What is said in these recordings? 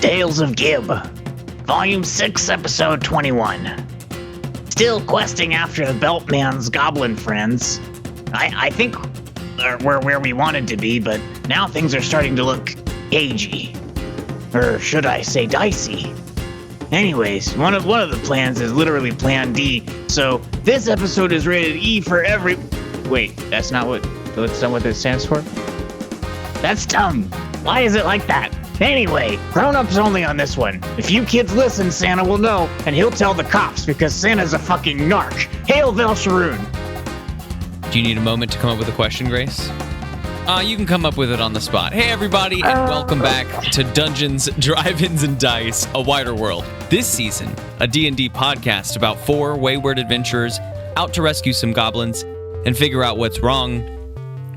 Tales of Gib, Volume 6, Episode 21. Still questing after the Beltman's goblin friends. I think we're where we wanted to be, but now things are starting to look cagey. Or should I say dicey? Anyways, one of the plans is literally Plan D, so this episode is rated E for every... Wait, that's not what it stands for? That's dumb. Why is it like that? Anyway, grown-ups only on this one. If you kids listen, Santa will know, and he'll tell the cops because Santa's a fucking narc. Hail Velsharoon! Do you need a moment to come up with a question, Grace? You can come up with it on the spot. Hey, everybody, and welcome back to Dungeons, Drive-Ins, and Dice, A Wider World. This season, a D&D podcast about 4 wayward adventurers out to rescue some goblins and figure out what's wrong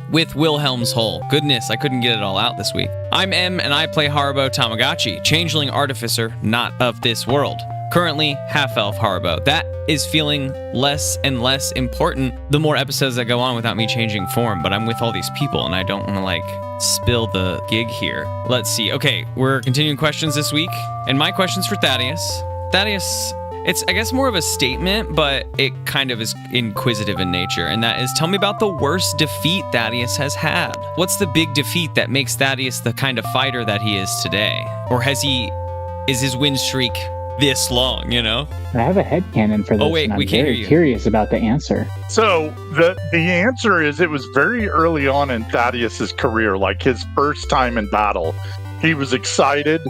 with Wilhelm's Hole. Goodness, I couldn't get it all out this week. I'm M, and I play Haribo Tamagotchi, changeling artificer, not of this world. Currently, half-elf Haribo. That is feeling less and less important the more episodes that go on without me changing form, but I'm with all these people, and I don't want to, spill the gig here. Let's see. Okay, we're continuing questions this week, and my question's for Thaddeus. Thaddeus, it's, I guess, more of a statement, but it kind of is inquisitive in nature, and that is, tell me about the worst defeat Thaddeus has had. What's the big defeat that makes Thaddeus the kind of fighter that he is today? Or is his win streak this long, you know? I have a headcanon for this. Oh, wait, and I'm we can't hear very you. Curious about the answer. So the answer is it was very early on in Thaddeus's career, like his first time in battle. He was excited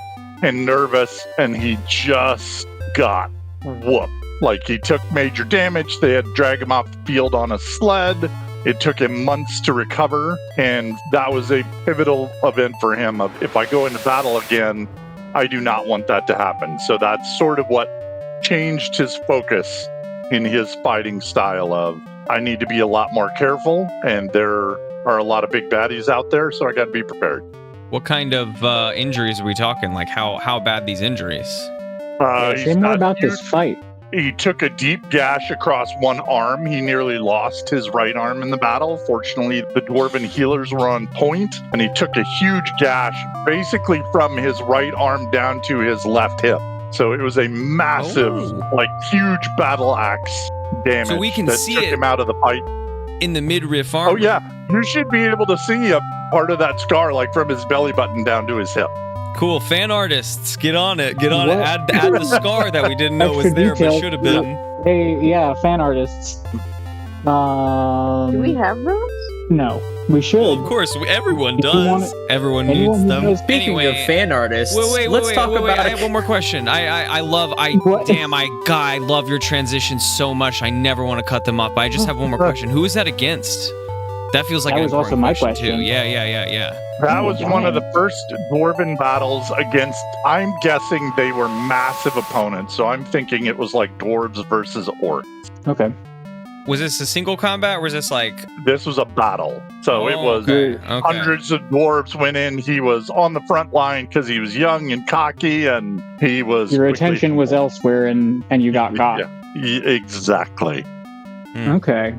and nervous, and he just got whooped. Like, he took major damage. They had to drag him off the field on a sled. It took him months to recover, and that was a pivotal event for him of, if I go into battle again, I do not want that to happen. So that's sort of what changed his focus in his fighting style of, I need to be a lot more careful, and there are a lot of big baddies out there, so I got to be prepared. What kind of injuries are we talking? Like, how bad these injuries? Say more about this fight. He took a deep gash across one arm. He nearly lost his right arm in the battle. Fortunately, the dwarven healers were on point, and he took a huge gash basically from his right arm down to his left hip. So it was a massive, huge battle axe damage. So we can that see took it him out of the fight. In the midriff armor. Oh yeah, you should be able to see a part of that scar, like from his belly button down to his hip. Cool. Fan artists, get on it. Add the scar that we didn't know was there, but should have been. Hey, yeah, fan artists. Do we have those? No, we should. Well, of course, everyone does. Everyone needs them. Speaking of fan artists, let's talk about. I have one more question. I love your transitions so much. I never want to cut them off. But I just have one more question. Who is that against? That feels like that an was also my question too. Yeah. That was one of the first dwarven battles against, I'm guessing they were massive opponents, so I'm thinking it was like dwarves versus orcs. Okay. Was this a single combat, or was this like... This was a battle. So it was hundreds of dwarves went in. He was on the front line because he was young and cocky, and he was... Your attention was elsewhere, and you got caught. Yeah, exactly. Okay.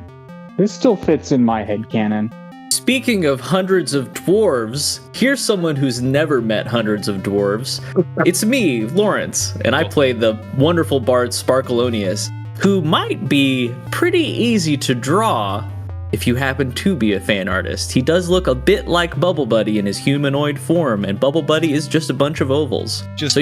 This still fits in my headcanon. Speaking of hundreds of dwarves, here's someone who's never met hundreds of dwarves. It's me, Lawrence, and I play the wonderful bard Sparkeloneous, who might be pretty easy to draw if you happen to be a fan artist. He does look a bit like Bubble Buddy in his humanoid form, and Bubble Buddy is just a bunch of ovals. Just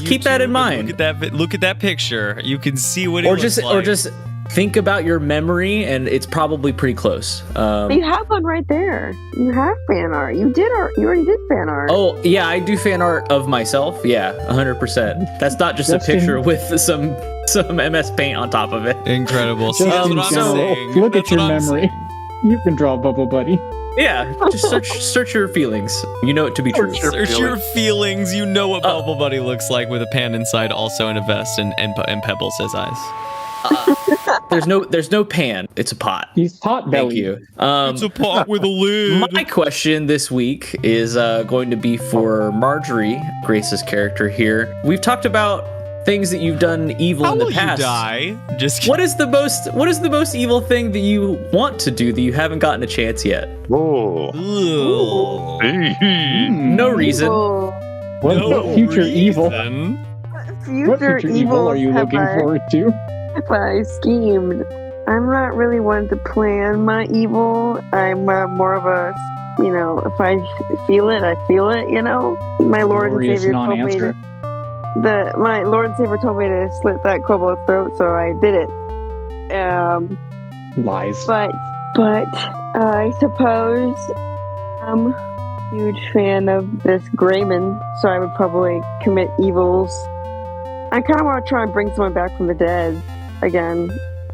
keep that in mind. Look at that picture. You can see what it looks like. Or just think about your memory, and it's probably pretty close. You have one right there. You have fan art. You already did fan art. Oh, yeah, I do fan art of myself. Yeah, 100%. That's not just a picture with some MS Paint on top of it. Incredible. See, that's what I'm saying. Look at your memory. You can draw Bubble Buddy. Yeah, just search your feelings. You know it to be true. Search your feelings. You know what Bubble Buddy looks like with a pan inside, also in a vest, and pebbles as eyes. There's no pan. It's a pot. He's pot belly. Thank you. It's a pot with a lid. My question this week is going to be for Margery, Grace's character here. We've talked about things that you've done evil in the past. How will you die? Just what is the most evil thing that you want to do that you haven't gotten a chance yet? Oh. No reason. What future evil? What future evil are you looking forward to? If I schemed, I'm not really one to plan my evil. I'm more of a, if I feel it, I feel it. My Lord and Savior told me to. My Lord and Savior told me to slit that kobold's throat, so I did it. Lies. But I suppose I'm a huge fan of this Grayman, so I would probably commit evils. I kind of want to try and bring someone back from the dead again.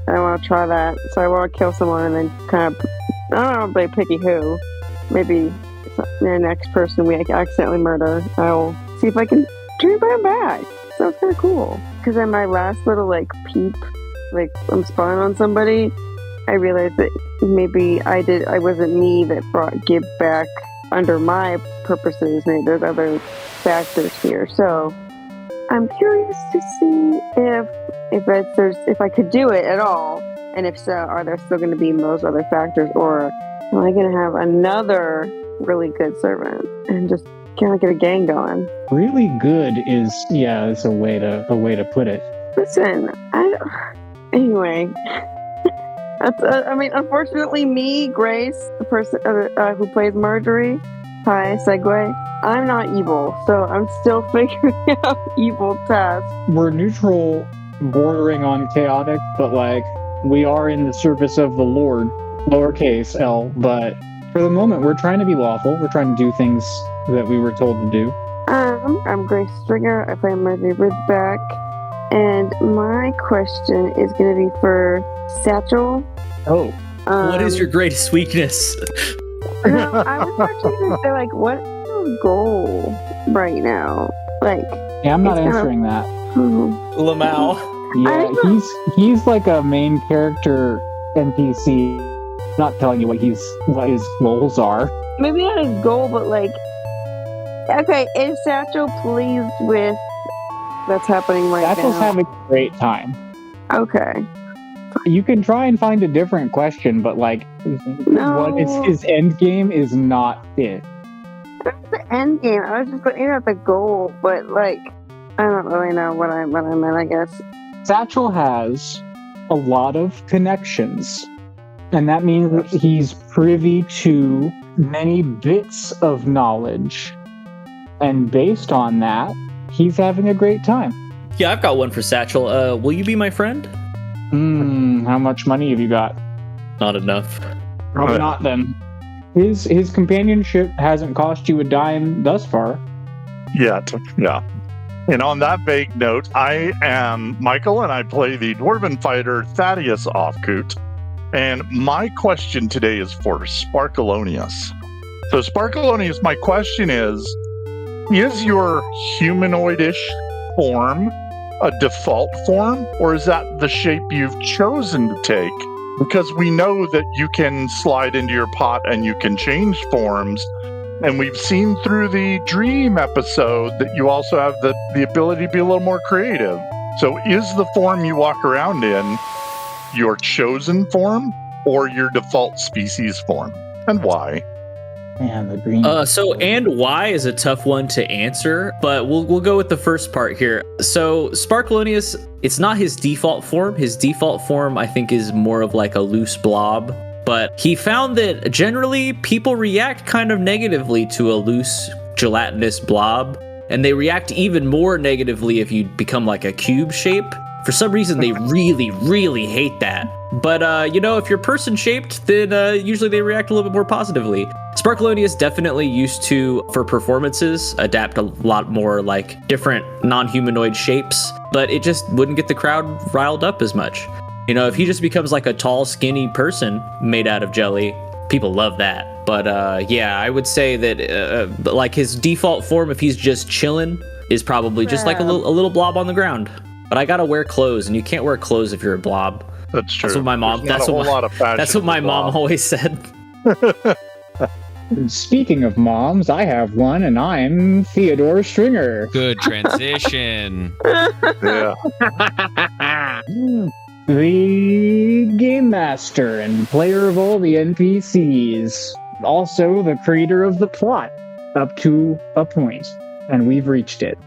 I want to try that, so I want to kill someone and then kind of, I don't know, picky who. Maybe the next person we accidentally murder. I'll see if I can bring them back. Sounds kind of cool. Because in my last little peep, I'm spying on somebody, I realized that maybe I wasn't me that brought Gib back under my purposes. Maybe there's other factors here. So I'm curious to see if I could do it at all, and if so, are there still going to be those other factors, or am I going to have another really good servant and just kind of get a gang going? Really good is a way to put it. Listen, anyway. That's unfortunately me, Grace, the person who plays Margery. Hi, segue. I'm not evil, so I'm still figuring out evil tasks. We're neutral, bordering on chaotic, but we are in the service of the Lord, lowercase L. But for the moment, we're trying to be lawful. We're trying to do things that we were told to do. I'm Grace Stringer. I play Margery Ridgeback, and my question is going to be for Satchel. Oh. What is your greatest weakness? No, I was actually going to say, what's your goal right now? I'm not answering that. Lamau. Yeah, he's like a main character NPC. Not telling you what his goals are. Maybe not his goal, but okay, is Satchel pleased with what's happening right now? Satchel's having a great time. Okay. You can try and find a different question, but no. What is his end game is not it. That's the end game. I was just looking at the goal, but I don't really know what I meant, I guess. Satchel has a lot of connections, and that means that he's privy to many bits of knowledge, and based on that, he's having a great time. Yeah, I've got one for Satchel. Will you be my friend? How much money have you got? Not enough. Probably not then. His companionship hasn't cost you a dime thus far. Yet, yeah. And on that vague note, I am Michael, and I play the dwarven fighter Thaddeus Ofkoot. And my question today is for Sparkeloneous. So Sparkeloneous, my question is your humanoidish form a default form, or is that the shape you've chosen to take? Because we know that you can slide into your pot and you can change forms, and we've seen through the dream episode that you also have the ability to be a little more creative. So is the form you walk around in your chosen form or your default species form, and why? And the green. And why is a tough one to answer, but we'll go with the first part here. So Sparkeloneous, it's not his default form. His default form, I think, is more of a loose blob. But he found that generally people react kind of negatively to a loose gelatinous blob, and they react even more negatively if you become a cube shape. For some reason, they really, really hate that. But, if you're person-shaped, then usually they react a little bit more positively. Sparkeloneous definitely used to, for performances, adapt a lot more different non-humanoid shapes, but it just wouldn't get the crowd riled up as much. If he just becomes a tall, skinny person made out of jelly, people love that. But, I would say that, his default form, if he's just chilling, is probably just a little blob on the ground. But I gotta wear clothes, and you can't wear clothes if you're a blob. That's true. That's what my mom. That's what my mom always said. Speaking of moms, I have one, and I'm Theodore Stringer. Good transition. Yeah. The game master and player of all the NPCs. Also the creator of the plot, up to a point. and we've reached it.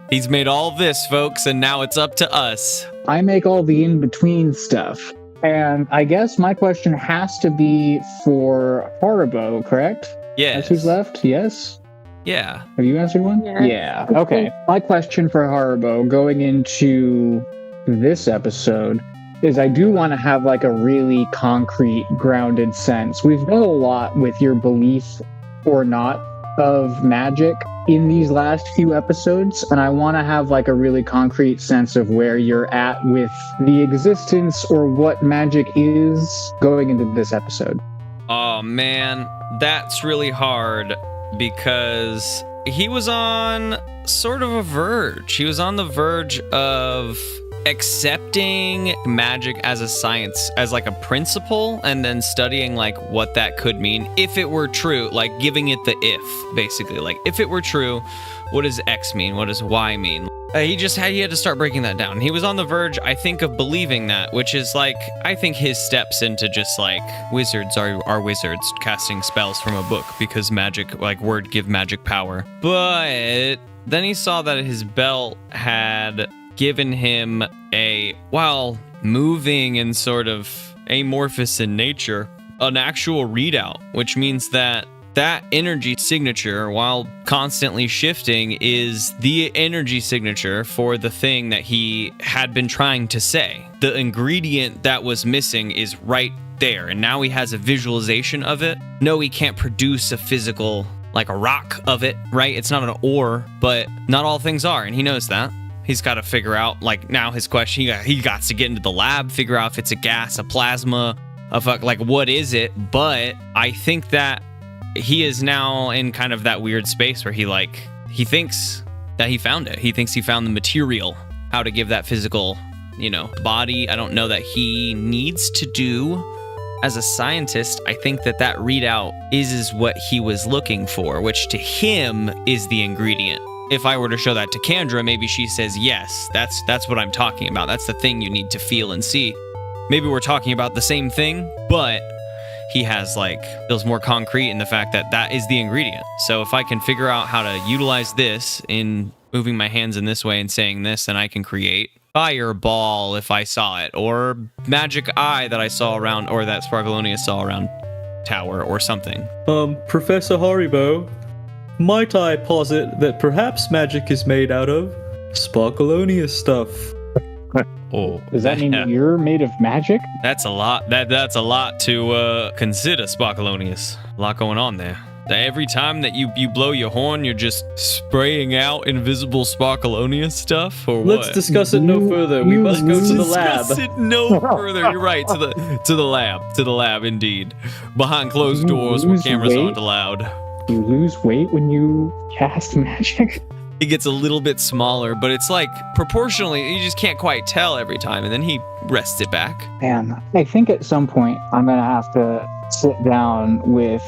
He's made all this, folks, and now it's up to us. I make all the in-between stuff. And I guess my question has to be for Haribo, correct? Yes. That's who's left? Yes? Yeah. Have you answered one? Yeah. Yeah. Okay. My question for Haribo going into this episode is I do want to have like a really concrete, grounded sense. We've done a lot with your belief or not of magic in these last few episodes, and I want to have like a really concrete sense of where you're at with the existence or what magic is going into this episode. Oh, man. That's really hard because he was on sort of a verge. He was on the verge of accepting magic as a science, as like a principle, and then studying like what that could mean if it were true, like giving it the if, basically. Like, if it were true, what does X mean? What does Y mean? He had to start breaking that down. He was on the verge, I think, of believing that, which is like, I think his steps into just like wizards are wizards casting spells from a book because magic, like word give magic power. But then he saw that his belt had given him while moving and sort of amorphous in nature, an actual readout, which means that energy signature, while constantly shifting, is the energy signature for the thing that he had been trying to say. The ingredient that was missing is right there, and now he has a visualization of it. No, he can't produce a physical, like a rock of it, right? It's not an ore, but not all things are, and he knows that. He's got to figure out, like, now his question, he got to get into the lab, figure out if it's a gas, a plasma, like, what is it? But I think that he is now in kind of that weird space where he thinks that he found it. He thinks he found the material, how to give that physical, body. I don't know that he needs to do as a scientist. I think that readout is what he was looking for, which to him is the ingredient. If I were to show that to Kendra, maybe she says, yes, that's what I'm talking about. That's the thing you need to feel and see. Maybe we're talking about the same thing, but he has feels more concrete in the fact that is the ingredient. So if I can figure out how to utilize this in moving my hands in this way and saying this, then I can create fireball if I saw it, or magic eye that I saw around, or that Sparkeloneous saw around tower or something. Professor Haribo, might I posit that perhaps magic is made out of Sparkeloneous stuff? Oh, does that mean you're made of magic? That's a lot. That's a lot to consider, Sparkeloneous. A lot going on there. Every time that you blow your horn, you're just spraying out invisible Sparkeloneous stuff, or what? Let's discuss it no further. We must go to the lab. Discuss it no further. You're right. To the lab. To the lab, indeed. Behind closed doors, where cameras aren't allowed. You lose weight when you cast magic? He gets a little bit smaller, but it's proportionally, you just can't quite tell every time, and then he rests it back. Man, I think at some point I'm going to have to sit down with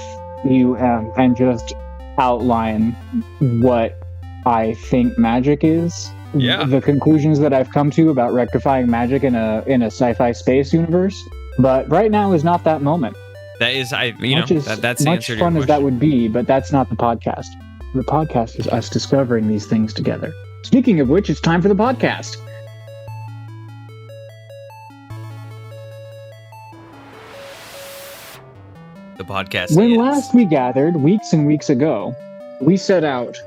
you and just outline what I think magic is. Yeah. The conclusions that I've come to about rectifying magic in a sci-fi space universe. But right now is not that moment. That is, that's the much answer to your question. Fun as that would be, but that's not the podcast. The podcast is us discovering these things together. Speaking of which, it's time for the podcast. The podcast When is... last we gathered, weeks and weeks ago, we set out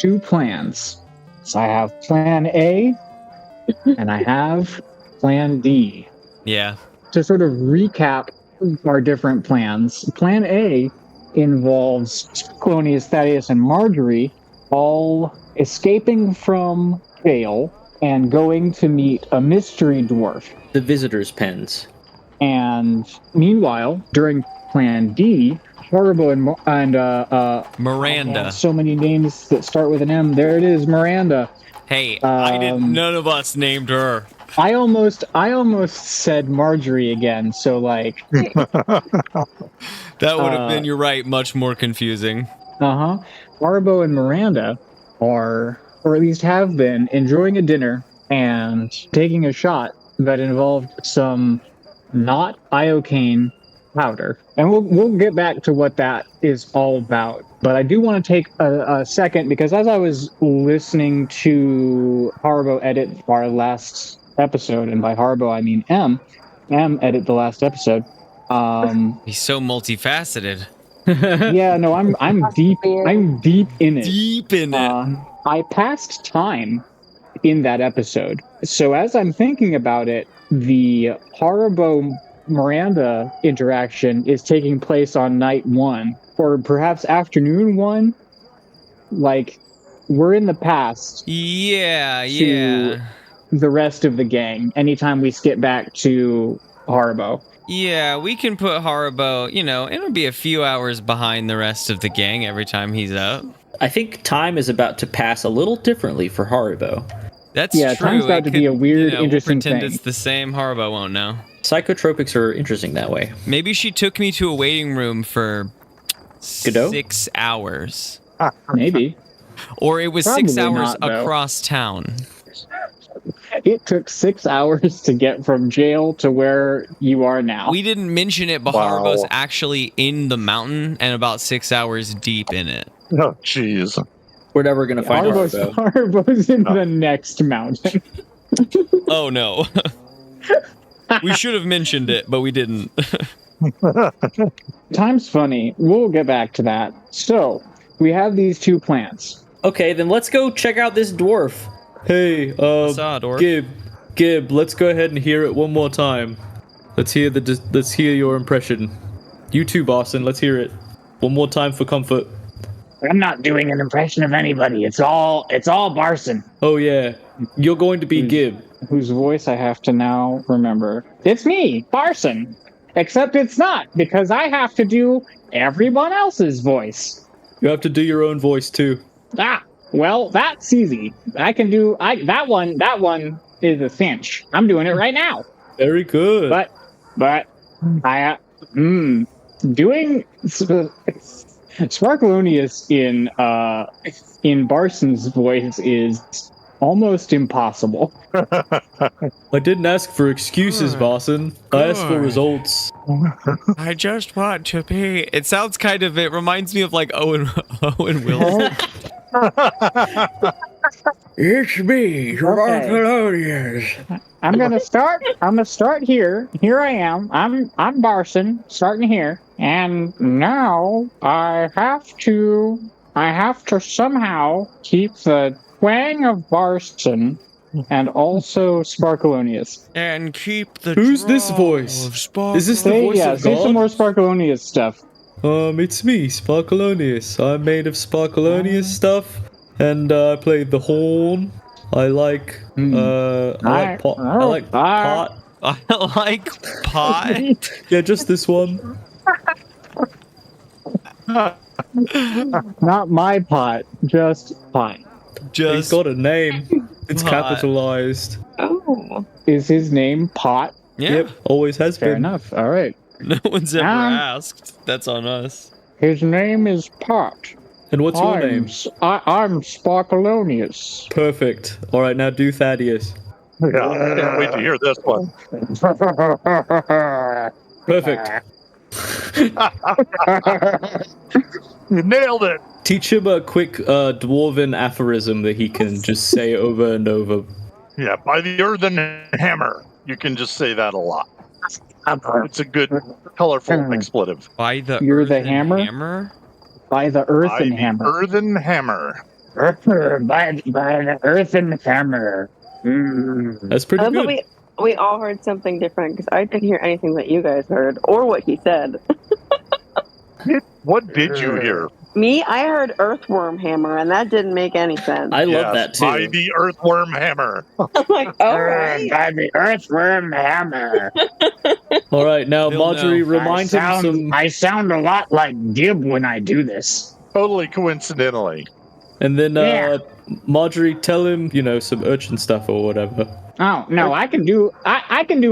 2 plans. So I have plan A, and I have plan D. Yeah. To sort of recap our different plans, plan A involves Sparkeloneous, Thaddeus, and Margery all escaping from jail and going to meet a mystery dwarf. The visitors' pens. And meanwhile, during plan D, Haribo and Miranda. so many names that start with an M. There it is, Miranda. Hey, none of us named her. I almost said Margery again, so that would have been, you're right, much more confusing. Haribo and Miranda are, or at least have been, enjoying a dinner and taking a shot that involved some not iocane powder. And we'll get back to what that is all about. But I do want to take a second, because as I was listening to Haribo edit our last episode, and by Haribo I mean M edit the last episode. He's so multifaceted. Yeah, no, I'm deep in it. Deep in it. I passed time in that episode. So as I'm thinking about it, the Haribo Miranda interaction is taking place on night 1, or perhaps afternoon 1. Like, we're in the past. Yeah. The rest of the gang anytime we skip back to Haribo. Yeah, we can put Haribo, it'll be a few hours behind the rest of the gang every time he's out. I think time is about to pass a little differently for Haribo. That's true. Time's about to be a weird, interesting we'll pretend thing. It's the same. Haribo won't know. Psychotropics are interesting that way. Maybe she took me to a waiting room for Godot? 6 hours. Maybe. Or it was Probably 6 hours not, though. across town. It took 6 hours to get from jail to where you are now. We didn't mention it, but Wow. Haribo's actually in the mountain and about 6 hours deep in it. Oh, jeez. We're never going to find Haribo. Haribo's in the next mountain. Oh no. We should have mentioned it, but we didn't. Time's funny. We'll get back to that. So, we have these 2 plants. Okay, then let's go check out this dwarf. Hey, saw, dwarf. Gib, let's go ahead and hear it one more time. Let's hear your impression. You too, Boston. Let's hear it one more time for comfort. I'm not doing an impression of anybody. It's all Barson. Oh yeah, you're going to be Gib. Whose voice I have to now remember. It's me, Barson. Except it's not, because I have to do everyone else's voice. You have to do your own voice too. Well, that's easy. I can do that one is a cinch. I'm doing it right now. Very good. But I doing Sparkeloneous in Barson's voice is almost impossible. I didn't ask for excuses, Barson. I asked for results. I just want to be. It sounds it reminds me of like Owen Wilson. It's me, Sparkeloneous. I'm gonna start here. Here I am. I'm Barson, starting here. And now I have to somehow keep the twang of Barson and also Sparkeloneous. And keep the Who's this voice? Is this the voice of say some God? more Sparkeloneous stuff. It's me, Sparkeloneous. I'm made of Sparkeloneous stuff, and I play the horn. I like pot. I like pot. I like pot. Yeah, just this one. Not my pot, just pot. He's got a name. It's Pot. capitalized. Oh. Is his name Pot? Yeah. Yep, always has Fair been. enough. All right. No one's ever Um, asked. That's on us. His name is Pot. And what's your name? I'm Sparkeloneous. Perfect. All right, now do Thaddeus. Yeah, I can't wait to hear this one. Perfect. You nailed it. Teach him a quick dwarven aphorism that he can just say over and over. Yeah, by the earthen hammer. You can just say that a lot. It's a good, colorful expletive. By the You're the earthen hammer? By the earthen By the hammer. earthen hammer. By the earthen hammer. That's pretty I love good. that we all heard something different because I didn't hear anything that you guys heard or what he said. What did you hear? Me, I heard earthworm hammer, and that didn't make any sense. I Yes, love that too. By the earthworm hammer. I'm like, all right. By the earthworm hammer. All right, now He'll Margery, know. remind him some, I sound a lot like Gib when I do this. Totally coincidentally. and then Yeah. Margery, tell him, some urchin stuff or whatever. Oh no, I can do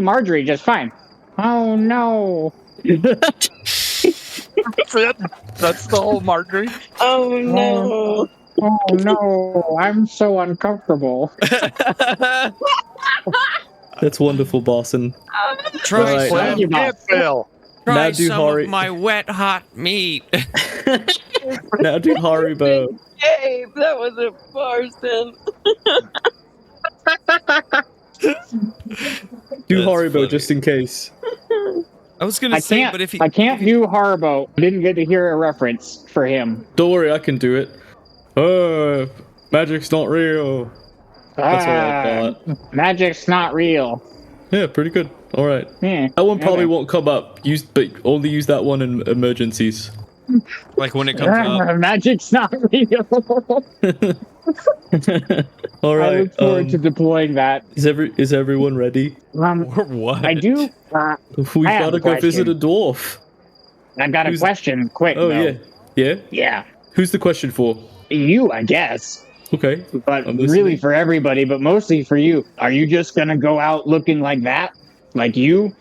Margery just fine. Oh no. That's it. That's the whole Margery. Oh no. Oh no, I'm so uncomfortable. That's wonderful, Boston. Try Right. some. Can't fail. Try do some of my wet hot meat. Now do Haribo. Gabe, that was a Parson. Do That's Haribo funny. just in case. I was gonna say, but if he, I can't do Haribo. I didn't get to hear a reference for him. Don't worry, I can do it. Magic's not real. That's what I thought. Magic's not real. Yeah, pretty good. All right. Yeah. That one probably Okay. won't come up. But only use that one in emergencies. like when it comes up. Magic's not real. All right. I look forward to deploying that. Is everyone ready? Or what? I do. We've I have got to a go visit a question. dwarf. I've got a Who's- question. Quick. Oh though. yeah. Yeah. Who's the question for? You, I guess. Okay. But I'm really listening. for everybody, but mostly for you. Are you just gonna go out looking like that? Like you?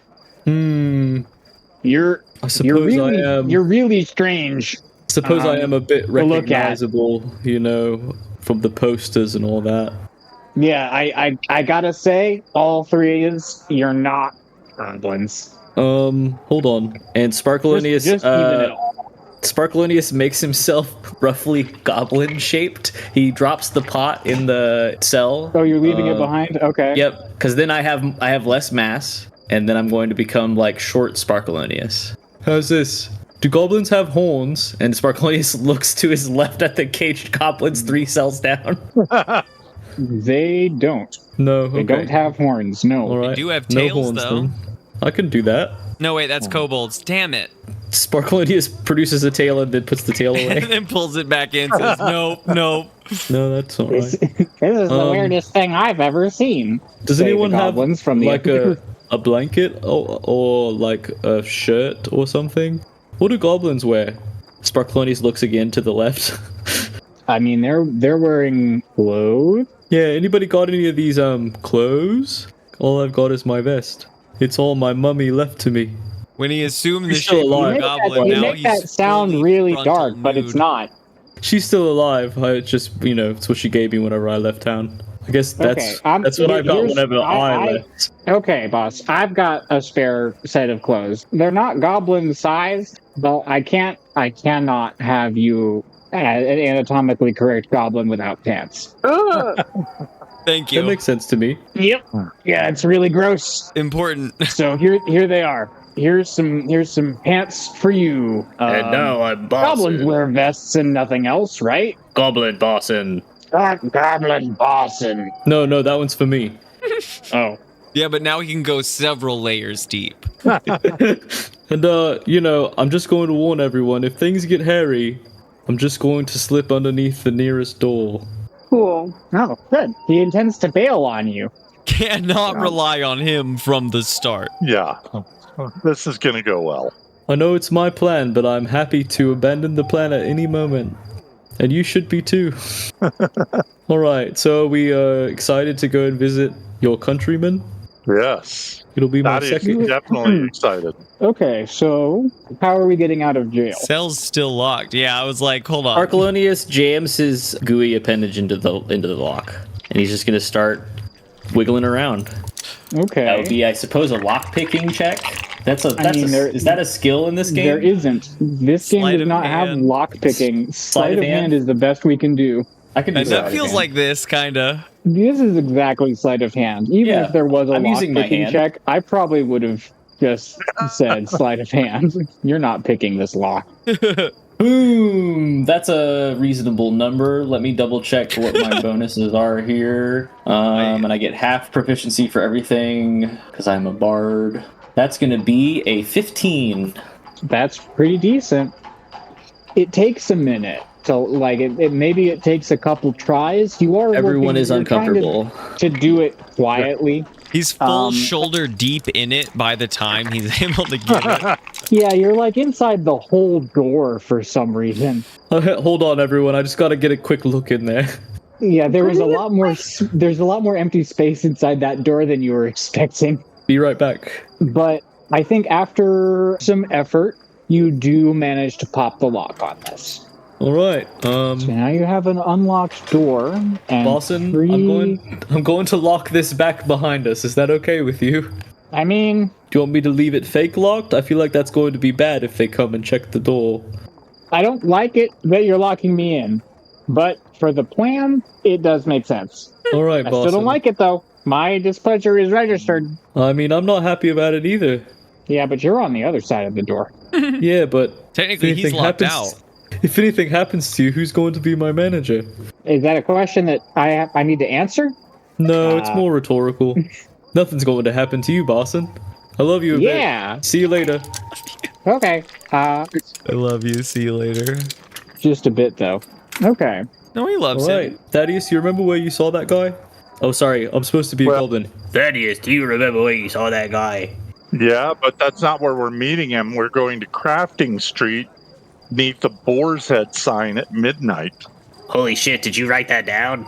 You're I suppose I am. You're really strange. Suppose I am a bit to look at. recognizable, from the posters and all that. Yeah, I gotta say, all three is you're not goblins. Hold on. And Sparkeloneous, Just even it all. Sparkeloneous makes himself roughly goblin-shaped. He drops the pot in the cell. Oh, you're leaving it behind? Okay. Yep, because then I have less mass, and then I'm going to become like short Sparkeloneous. How's this? Do goblins have horns? And Sparkeloneous looks to his left at the caged goblins 3 cells down. They don't. No, They okay. don't have horns. No. All right. do have No tails, horns, though. then. I can do that. No, wait, that's kobolds. Damn it. Sparkeloneous produces a tail and then puts the tail And away. then pulls it back in, says, nope. No, that's all This, right. this is the weirdest thing I've ever seen. Does say the anyone have goblins from the like a blanket or like a shirt or something? What do goblins wear? Sparkeloneous looks again to the left. I mean, they're wearing clothes. Yeah, anybody got any of these clothes? All I've got is my vest. It's all my mummy left to me. When he assumed the He's still shape of alive. a goblin, You now make he's that sound fully really frontal dark, but it's nude. not. She's still alive. I just, it's what she gave me whenever I left town. I guess that's Okay, what I got here's- whenever I left. Okay, boss. I've got a spare set of clothes. They're not goblin sized, but I cannot have you an anatomically correct goblin without pants. Ugh. Thank That you. makes sense to me. Yep. Yeah, it's really gross. Important. So here they are. Here's some pants for you. I'm Goblins wear vests and nothing else, right? Goblin bossin. Goblin bossin. No, that one's for me. Oh. Yeah, but now he can go several layers deep. And I'm just going to warn everyone, if things get hairy, I'm just going to slip underneath the nearest door. Cool. Oh, good. He intends to bail on you. Cannot rely on him from the start. Yeah. This is going to go well. I know it's my plan, but I'm happy to abandon the plan at any moment. And you should be too. Alright, so are we excited to go and visit your countrymen? Yes. It'll be my That is second. definitely excited. Okay, so how are we getting out of jail? Cell's still locked. Yeah, I was like, hold on. Sparkeloneous jams his gooey appendage into the lock. And he's just gonna start wiggling around. Okay. That would be, I suppose, a lock-picking check. Is that a skill in this game? There isn't. This game Sleight does of not have hand. lock picking. Sleight of hand hand? is the best we can do. I can do And that. that feels like this, kinda. This is exactly sleight of hand. Even Yeah, if there was a I'm lock using my picking hand. check, I probably would have just said sleight of hand. You're not picking this lock. Boom! That's a reasonable number. Let me double check what my bonuses are here. And I get half proficiency for everything because I'm a bard. That's going to be a 15. That's pretty decent. It takes a minute. So, maybe it takes a couple tries. Everyone is you're uncomfortable. trying to do it quietly. He's full shoulder deep in it by the time he's able to get it. Yeah, you're like inside the whole door for some reason. Hold on, everyone. I just got to get a quick look in there. Yeah, there's a lot more empty space inside that door than you were expecting. Be right back. But I think after some effort, you do manage to pop the lock on this. All right. So now you have an unlocked door and Boston, three... I'm going to lock this back behind us. Is that okay with you? I mean, Do you want me to leave it fake locked? I feel like that's going to be bad if they come and check the door. I don't like it that you're locking me in, but for the plan, it does make sense. All right, I boss. still don't like it though. My displeasure is registered. I mean, I'm not happy about it either. Yeah, but you're on the other side of the door. Yeah, but Technically, if he's anything locked happens- out. If anything happens to you, who's going to be my manager? Is that a question that I need to answer? No, it's more rhetorical. Nothing's going to happen to you, Boston. I love you a bit. Yeah. See you later. Okay. I love you. See you later. Just a bit though. Okay. No, he loves All him. right, Thaddeus, you remember where you saw that guy? Oh, sorry, I'm supposed to be a goblin. Thaddeus, do you remember where you saw that guy? Yeah, but that's not where we're meeting him. We're going to Crafting Street, neath the Boar's Head sign at midnight. Holy shit, did you write that down?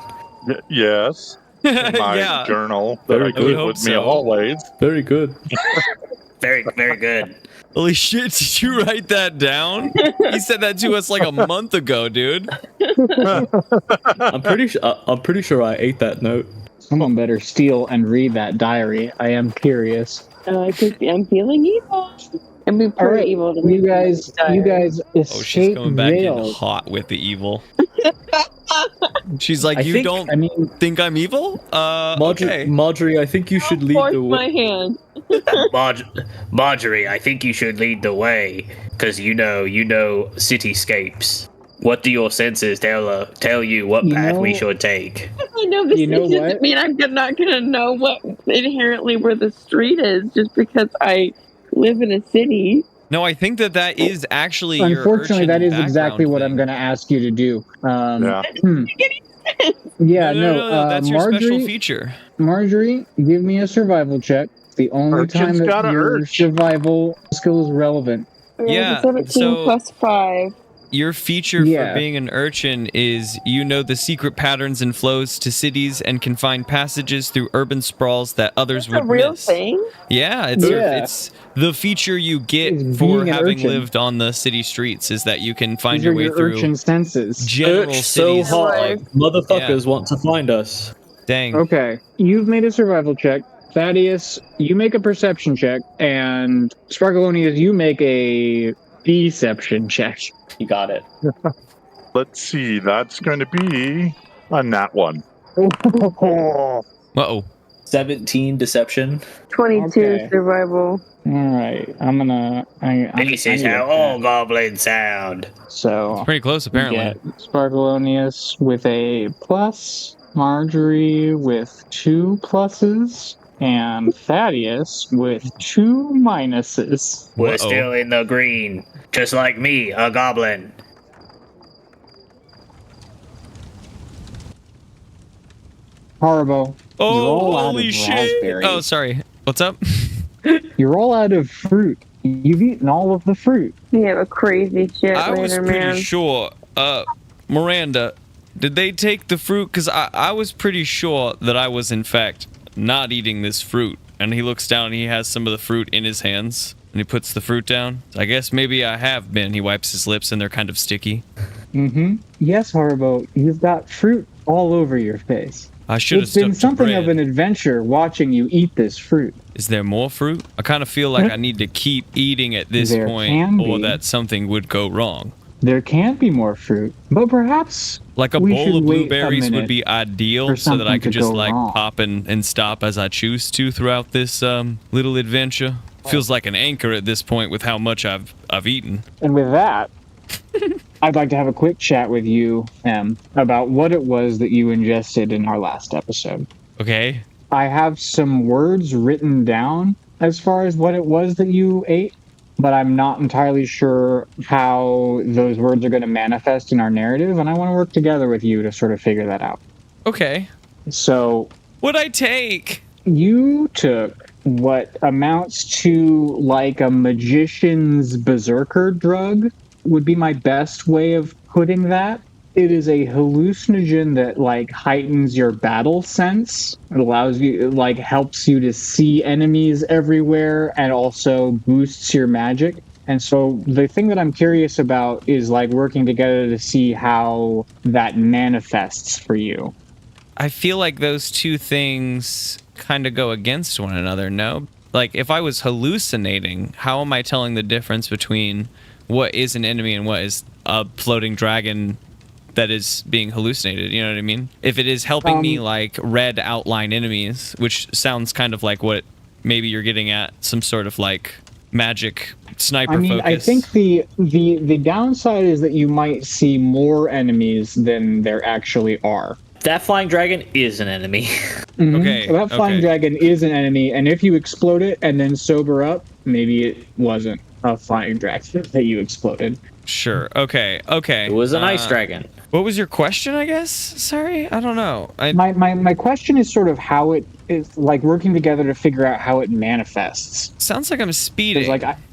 Yes. In my Yeah. journal that Very I good. keep I would with hope me so. always. Very good. Very, very good. Holy shit, did you write that down? He said that to us like a month ago, dude. I'm pretty sure I ate that note. Someone better steal and read that diary. I am curious. I'm feeling evil. It'd be All pretty right, evil to you read guys Oh, she's escape coming back in Vale. hot with the evil. She's like, I you think- don't I mean, think I'm evil? Okay. Margery, I think you should lead Force the my way. hand. Margery, I think you should lead the way, because you know cityscapes. What do your senses tell you what You path we know- should take? I know this You know doesn't what? mean I'm not gonna know what inherently where the street is just because I live in a city. No, I think that is actually your unfortunately, urchin that is background exactly what I'm thing. going to ask you to do. Yeah. Yeah, No, that's your special Margery, feature. Margery, give me a survival check. The only Urchin's time that gotta your urge. survival skill is relevant. Yeah, 17 so- plus 5. Your feature Yeah. for being an urchin is you know the secret patterns and flows to cities and can find passages through urban sprawls that others That's a would real miss. thing. Yeah, it's Yeah. it's the feature you get It's for being an having urchin. lived on the city streets is that you can find These your are way your through urchin senses. general Urch so cities. hard. Motherfuckers want to find us. Dang. Okay, you've made a survival check. Thaddeus, you make a perception check, and Sparkeloneous, you make a deception check. You got it. Let's see. That's going to be a nat one. Uh-oh. 17 deception. 22 Okay. survival. All right, I'm gonna. This is how all goblins sound. So Pretty close, apparently. get Sparkeloneous with a plus, Margery with 2 pluses, and Thaddeus with 2 minuses. We're Uh-oh. still in the green, just like me, a goblin. Haribo. You're Oh, all out holy of shit. raspberries. Oh, sorry. What's up? You're all out of fruit. You've eaten all of the fruit. You have a crazy shit I was later, pretty man. sure. Miranda, did they take the fruit? Because I was pretty sure that I was, in fact, not eating this fruit. And he looks down and he has some of the fruit in his hands. And he puts the fruit down. I guess maybe I have been. He wipes his lips and they're kind of sticky. Mm-hmm. Yes, Haribo, you've got fruit all over your face. I should have It's been stuck to something bread. of an adventure watching you eat this fruit. Is there more fruit? I kind of feel like I need to keep eating at this There point can or be. that something would go wrong. There can be more fruit, but perhaps Like a we bowl should of wait a blueberries would minute be ideal for so that I something could to just go like wrong. pop and stop as I choose to throughout this little adventure. Feels like an anchor at this point with how much I've eaten. And with that, I'd like to have a quick chat with you, Em, about what it was that you ingested in our last episode. Okay. I have some words written down as far as what it was that you ate, but I'm not entirely sure how those words are going to manifest in our narrative, and I want to work together with you to sort of figure that out. Okay. So, What'd I take? you took what amounts to like a magician's berserker drug, would be my best way of putting that. It is a hallucinogen that like heightens your battle sense. It allows you, it like helps you to see enemies everywhere and also boosts your magic. And so the thing that I'm curious about is like working together to see how that manifests for you. I feel like those two things kind of go against one another, no? like, if I was hallucinating, how am I telling the difference between what is an enemy and what is a floating dragon that is being hallucinated? You know what I mean? If it is helping me, like, red outline enemies, which sounds kind of like what maybe you're getting at, some sort of, like, magic sniper focus. I think the downside is that you might see more enemies than there actually are. That flying dragon is an enemy. Mm-hmm. Okay. So that flying dragon is an enemy, and if you explode it and then sober up, maybe it wasn't a flying dragon that you exploded. Sure. Okay. It was an ice dragon. What was your question, I guess? Sorry? I don't know. My question is sort of how it is, like, working together to figure out how it manifests. Sounds like I'm speeding.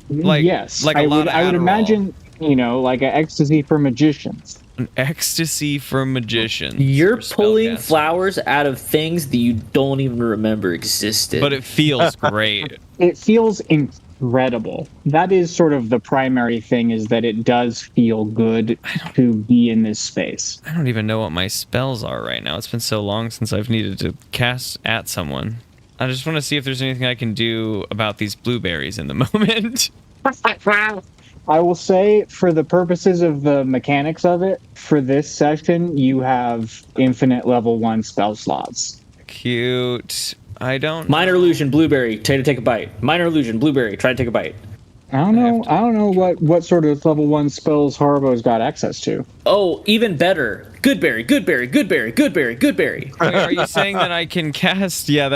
Yes. Like a lot of I would Adderall. imagine, like an ecstasy for magicians. An ecstasy for magicians. You're or pulling spellcasters. flowers out of things that you don't even remember existed. But it feels great. It feels incredible. That is sort of the primary thing, is that it does feel good to be in this space. I don't even know what my spells are right now. It's been so long since I've needed to cast at someone. I just want to see if there's anything I can do about these blueberries in the moment. I will say, for the purposes of the mechanics of it, for this session, you have infinite level 1 spell slots. Cute. I don't Minor illusion, blueberry, try to take a bite. Minor illusion, blueberry, try to take a bite. I don't know what sort of level 1 spells Haribo's got access to. Oh, even better. Goodberry, goodberry, goodberry, goodberry, goodberry. Wait, are you saying that I can cast? Yeah,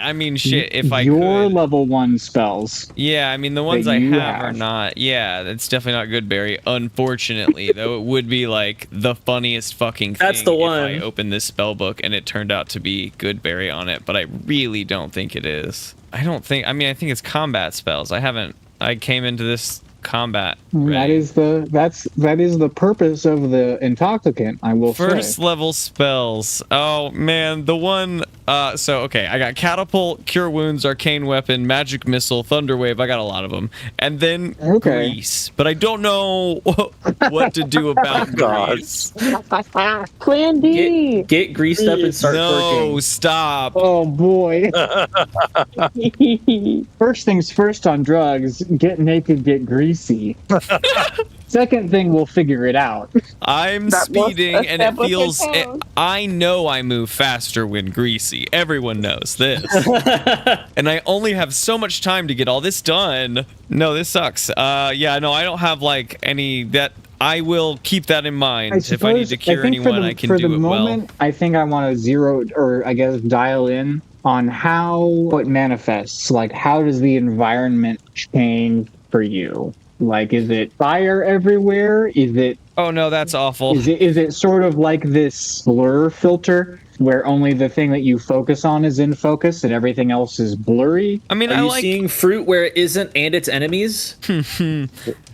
I mean, shit, if I Your could. level 1 spells. Yeah, I mean, the ones I you have are have. not. Yeah, that's definitely not Goodberry, unfortunately. Though it would be, like, the funniest fucking thing That's the one. if I opened this spell book and it turned out to be Goodberry on it, but I really don't think it is. I think it's combat spells. I came into this combat ready. That is the purpose of the intoxicant, I will First say. level spells. Oh man, the one. I got catapult, cure wounds, arcane weapon, magic missile, thunder wave. I got a lot of them, and then grease. But I don't know what to do about grease. Plan D. Get greased up and start No, twerking. stop. Oh boy. First things first on drugs, get naked, get greasy. Second thing, we'll figure it out. I'm That was speeding, and it established feels. account. I know I move faster when greasy. Everyone knows this. And I only have so much time to get all this done. No, this sucks. I don't have like any that. I will keep that in mind. If I need to cure anyone, I can do it well. I think I want to dial in on how it manifests. Like, how does the environment change for you? Like, is it fire everywhere? Is it? Oh no, that's awful. Is it sort of like this blur filter where only the thing that you focus on is in focus and everything else is blurry? I mean, Are you seeing fruit where it isn't and its enemies?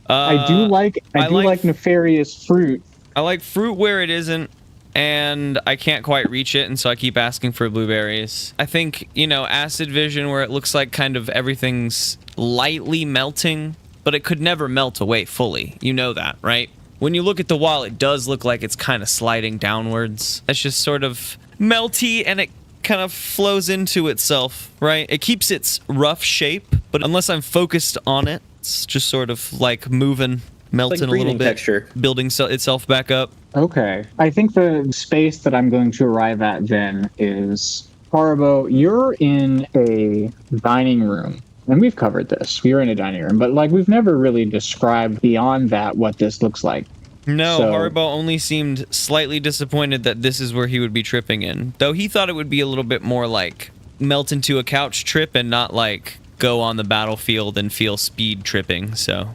I do like nefarious fruit. I like fruit where it isn't, and I can't quite reach it, and so I keep asking for blueberries. I think, acid vision where it looks like kind of everything's lightly melting, but it could never melt away fully. You know that, right? When you look at the wall, it does look like it's kind of sliding downwards. It's just sort of melty, and it kind of flows into itself, right? It keeps its rough shape, but unless I'm focused on it, it's just sort of like moving, melting Like a little breathing bit, texture. building itself back up. Okay. I think the space that I'm going to arrive at then is, Haribo, you're in a dining room. And we've covered this. You're in a dining room. But, we've never really described beyond that what this looks like. No, So- Haribo only seemed slightly disappointed that this is where he would be tripping in. Though he thought it would be a little bit more like melt into a couch trip and not like go on the battlefield and feel speed tripping. So,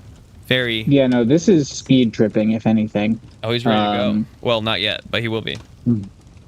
very... Yeah, no, this is speed tripping, if anything. Oh, he's ready to go. Well, not yet, but he will be.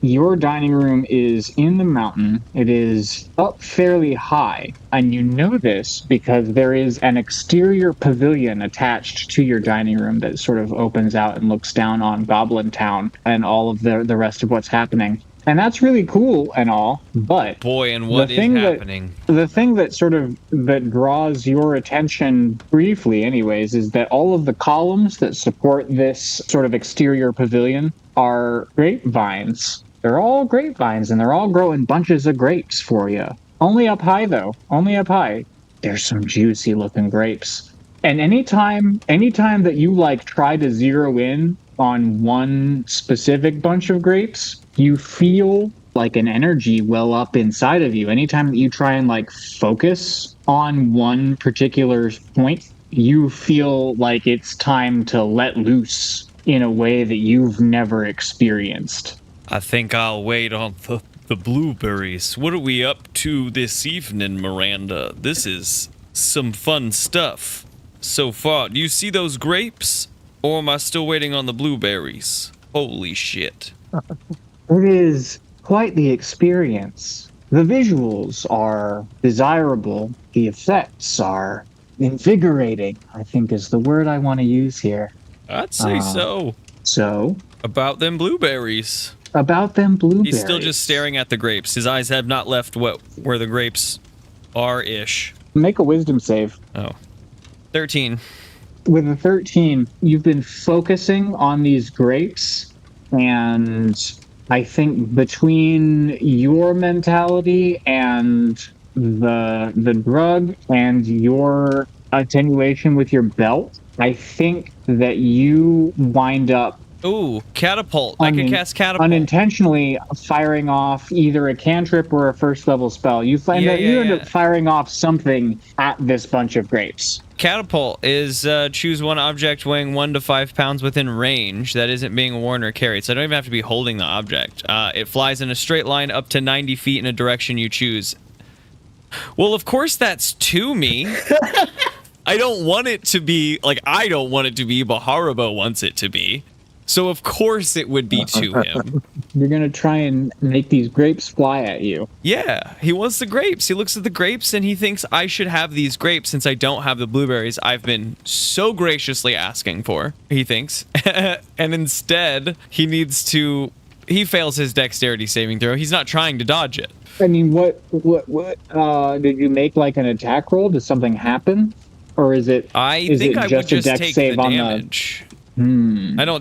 Your dining room is in the mountain. It is up fairly high. And you know this because there is an exterior pavilion attached to your dining room that sort of opens out and looks down on Goblin Town and all of the rest of what's happening. And that's really cool and all, but... Boy, and what the is thing happening? The thing that draws your attention briefly anyways is that all of the columns that support this sort of exterior pavilion are grapevines. They're all grapevines, and they're all growing bunches of grapes for you. Only up high, though. Only up high. there's some juicy looking grapes. And anytime that you like try to zero in on one specific bunch of grapes, you feel like an energy well up inside of you. Anytime that you try and like focus on one particular point, you feel like it's time to let loose in a way that you've never experienced. I think I'll wait on the blueberries. What are we up to this evening, Miranda? This is some fun stuff so far. Do you see those grapes? Or am I still waiting on the blueberries? Holy shit. It is quite the experience. The visuals are desirable. The effects are invigorating, I think is the word I want to use here. I'd say so. So? About them blueberries. About them blueberries. He's still just staring at the grapes. His eyes have not left where the grapes are-ish. Make a wisdom save. Oh. 13. With a 13, you've been focusing on these grapes, and I think between your mentality and the drug and your attenuation with your belt, I think that you wind up Ooh, catapult. I can cast catapult. Unintentionally firing off either a cantrip or a first level spell. You find that you end up firing off something at this bunch of grapes. Catapult is choose one object weighing 1 to 5 pounds within range that isn't being worn or carried. So I don't even have to be holding the object. It flies in a straight line up to 90 feet in a direction you choose. Well, of course that's to me. I don't want it to be, like, I don't want it to be, but Haribo wants it to be. So of course it would be to him. You're going to try and make these grapes fly at you. Yeah, he wants the grapes. He looks at the grapes and he thinks I should have these grapes since I don't have the blueberries I've been so graciously asking for, he thinks. And instead, he fails his dexterity saving throw. He's not trying to dodge it. I mean, what did you make like an attack roll? Does something happen? Or is it I think I would just take the damage. No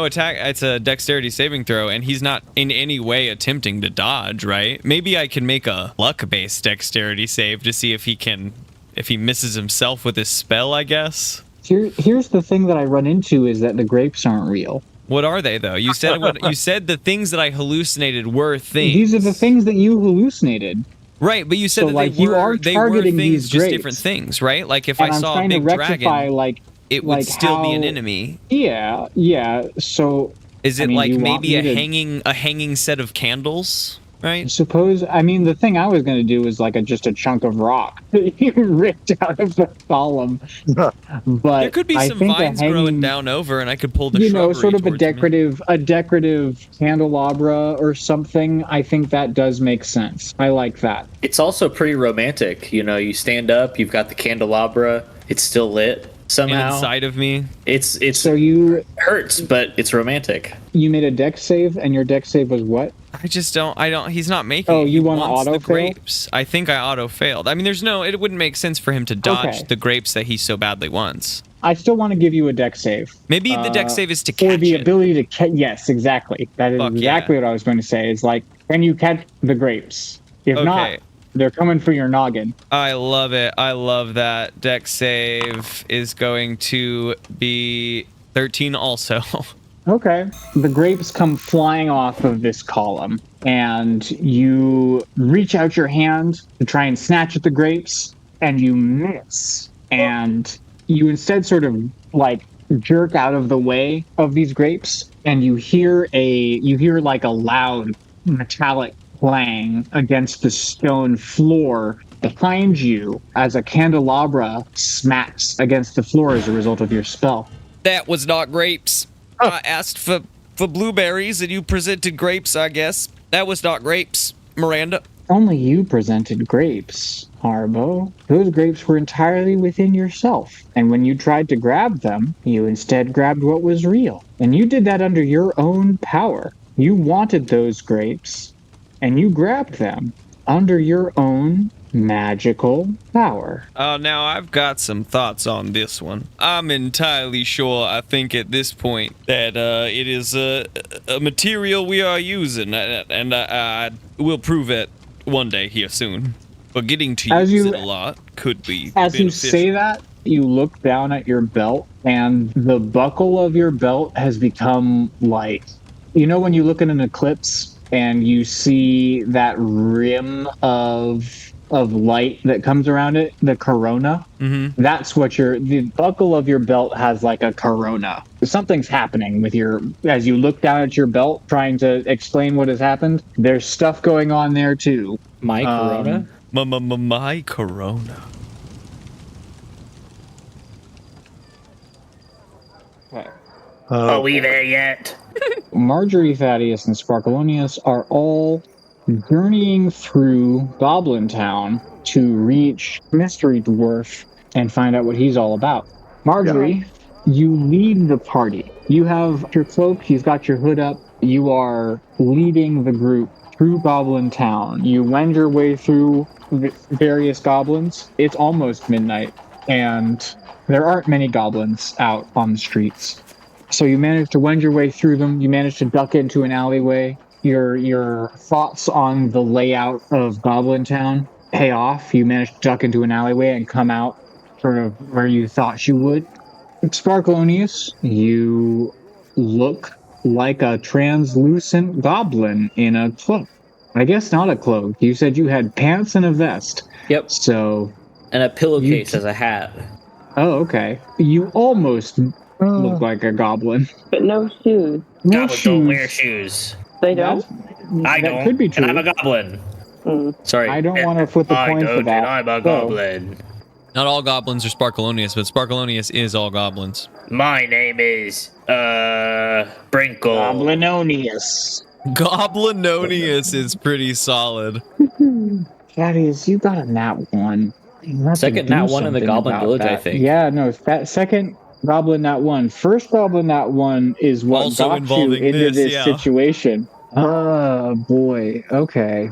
attack. It's a dexterity saving throw, and he's not in any way attempting to dodge, right? Maybe I can make a luck-based dexterity save to see if he misses himself with his spell, I guess. Here's the thing that I run into is that the grapes aren't real. What are they, though? You said the things that I hallucinated were things. These are the things that you hallucinated. Right, but you said that they were things, just different things, right? Like if I saw a big dragon, it would still be an enemy. Yeah. So is it like maybe a hanging set of candles? Right. The thing I was going to do was like just a chunk of rock ripped out of the column. But there could be some vines growing down over, and I could pull the shrubbery sort of a towards decorative candelabra or something. I think that does make sense. I like that. It's also pretty romantic. You stand up, you've got the candelabra, it's still lit. Somehow inside of me, it's so you hurts, but it's romantic. You made a dex save, and your dex save was what? I don't. He's not making. Oh, you want to auto the grapes? I think I auto failed. I mean, it wouldn't make sense for him to dodge the grapes that he so badly wants. I still want to give you a dex save. Maybe the dex save is to catch for the ability to catch. Yes, exactly. That is exactly what I was going to say. It's like, can you catch the grapes? If not, they're coming for your noggin. I love it. I love that. Dex save is going to be 13 also. Okay. The grapes come flying off of this column, and you reach out your hand to try and snatch at the grapes, and you miss. And you instead sort of like jerk out of the way of these grapes, and you hear like a loud metallic clang against the stone floor behind you as a candelabra smacks against the floor as a result of your spell. That was not grapes. I asked for blueberries and you presented grapes, I guess. That was not grapes, Miranda. Only you presented grapes, Haribo. Those grapes were entirely within yourself. And when you tried to grab them, you instead grabbed what was real. And you did that under your own power. You wanted those grapes, and you grabbed them under your own magical power. Now I've got some thoughts on this one. I'm entirely sure, I think at this point, that it is a material we are using, and I will prove it one day here soon. But getting to As use you- it a lot could be As you beneficial. say that, you look down at your belt, and the buckle of your belt has become like, you know, when you look at an eclipse and you see that rim of light that comes around it, the corona. That's what the buckle of your belt has, like a corona. Something's happening with as you look down at your belt, trying to explain what has happened. There's stuff going on there too. My corona? My corona. Are we there yet? Margery, Thaddeus, and Sparkeloneous are all journeying through Goblin Town to reach Mystery Dwarf and find out what he's all about. Margery, you lead the party. You have your cloak, you've got your hood up, you are leading the group through Goblin Town. You wend your way through various goblins. It's almost midnight, and there aren't many goblins out on the streets. So you manage to wend your way through them. You manage to duck into an alleyway. Your thoughts on the layout of Goblin Town pay off. You manage to duck into an alleyway and come out sort of where you thought you would. Sparkeloneous, you look like a translucent goblin in a cloak. I guess not a cloak. You said you had pants and a vest. Yep. So, And a pillowcase as a hat. oh, okay. You almost look like a goblin. But no shoes. No Goblins don't shoes. wear shoes. They don't? I that don't. could be true. And I'm a goblin. Sorry. I don't want to flip a I coin don't, for that. and I'm a So, goblin. Not all goblins are Sparkeloneous, but Sparkeloneous is all goblins. My name is, Brinkle. Goblinoneous. Goblinoneous is pretty solid. Thaddeus, you got a nat 1. You have to Second do nat 1 in the something Goblin about Village, I that. think. Yeah, no, that second Goblin nat 1. First Goblin nat 1 is what Also got you involving into this, this situation. Oh, boy. Okay.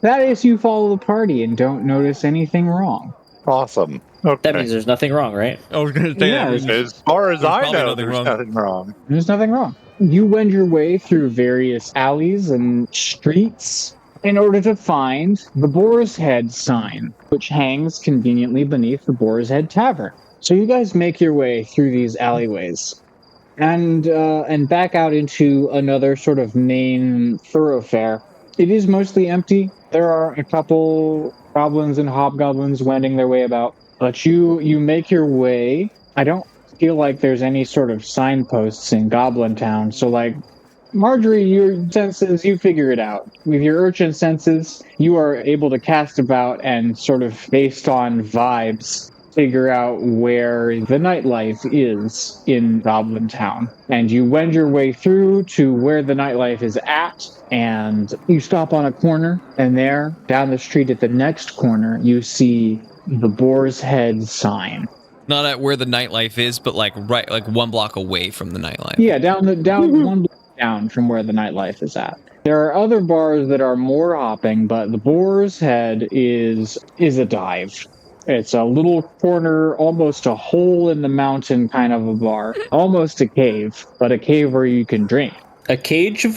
Thaddeus, you follow the party and don't notice anything wrong. Awesome. Okay. That means there's nothing wrong, right? I was going to say Yeah, that. As far as There's I probably know, nothing there's wrong. nothing wrong. There's nothing wrong. You wend your way through various alleys and streets in order to find the Boar's Head sign, which hangs conveniently beneath the Boar's Head Tavern. So you guys make your way through these alleyways and back out into another sort of main thoroughfare. It is mostly empty. There are a couple goblins and hobgoblins wending their way about, but you make your way. I don't feel like there's any sort of signposts in Goblin Town, so like, Margery, your senses, you figure it out. With your urchin senses, you are able to cast about and sort of, based on vibes, figure out where the nightlife is in Goblin Town. And you wend your way through to where the nightlife is at, and you stop on a corner, and there, down the street at the next corner, you see the Boar's Head sign. Not at where the nightlife is, but like right, like 1 block away from the nightlife. Yeah, down one block down from where the nightlife is at. There are other bars that are more hopping, but the Boar's Head is a dive. It's a little corner, almost a hole in the mountain kind of a bar. Almost a cave, but a cave where you can drink. A cage of...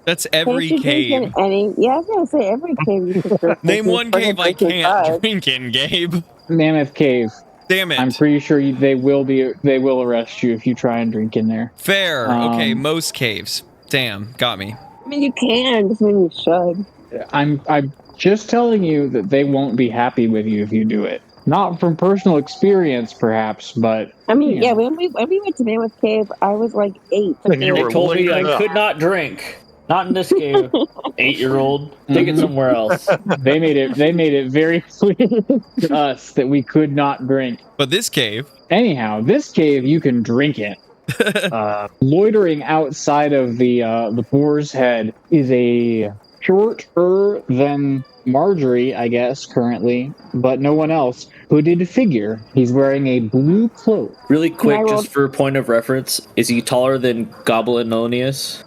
That's every Can't you drink cave. in any? Yeah, I was gonna say every cave. You could drink. Name one cave I can't Five. drink in, Gabe. Mammoth Cave. Damn it. I'm pretty sure they will arrest you if you try and drink in there. Fair. Okay, most caves. Damn, got me. I mean, you can. Doesn't mean you should. I'm just telling you that they won't be happy with you if you do it. Not from personal experience, perhaps, but I mean, Yeah. yeah. When we went to Mammoth Cave, I was like 8. And you They were told me I looking up. could not drink. Not in this cave. 8-year-old. Take it somewhere else. they made it very clear to us that we could not drink. But this cave, Anyhow, this cave you can drink in. Loitering outside of the Boar's Head is a shorter than Margery, I guess, currently, but no one else, hooded figure. He's wearing a blue cloak. Really quick, roll- just for a point of reference, is he taller than Goblinoneous?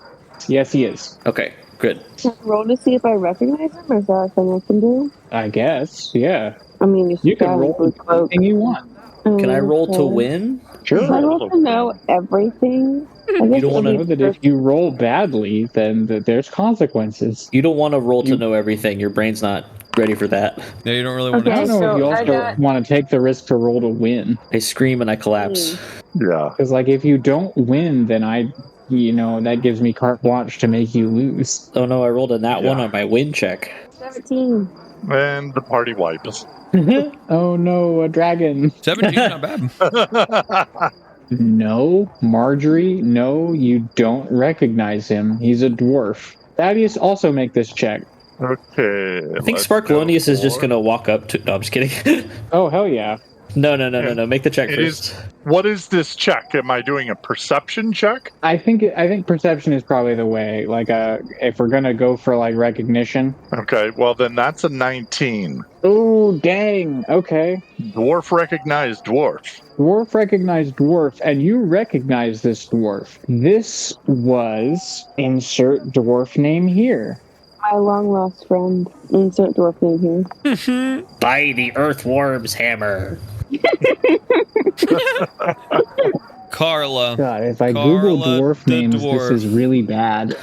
Yes, he is. Okay, good. Can I roll to see if I recognize him, or is that a thing I can do? I guess, yeah. I mean, You can roll anything you want. Can I roll to win? Sure. Can I roll to know everything? I guess don't wanna it'd Know be that if you roll badly, then there's consequences. You don't want to roll to know everything. Your brain's not ready for that. No, you don't really want I Okay. don't know if you So I also got- want to take the risk to roll to win. I scream and I collapse. Yeah. Because, like, if you don't win, then that gives me carte blanche to make you lose. Oh no, I rolled a nat 1 Yeah. on my win check. 17. And the party wipes. Oh no, a dragon. 17's not bad. No, Margery, no, you don't recognize him. He's a dwarf. Thaddeus, also make this check. Okay. I think Sparkeloneous is just gonna walk up to. No, I'm just kidding. Oh, hell yeah. No. Make the check It first. What is this check? Am I doing a perception check? I think perception is probably the way. Like, if we're gonna go for like recognition. Okay, well then that's a 19. Oh, dang. Okay. Dwarf recognized dwarf. Dwarf recognized dwarf, and you recognize this dwarf. This was insert dwarf name here. My long lost friend. Insert dwarf name here. By the earthworm's hammer. Carla. God, if I Carla Google dwarf the names, dwarf. this is really bad.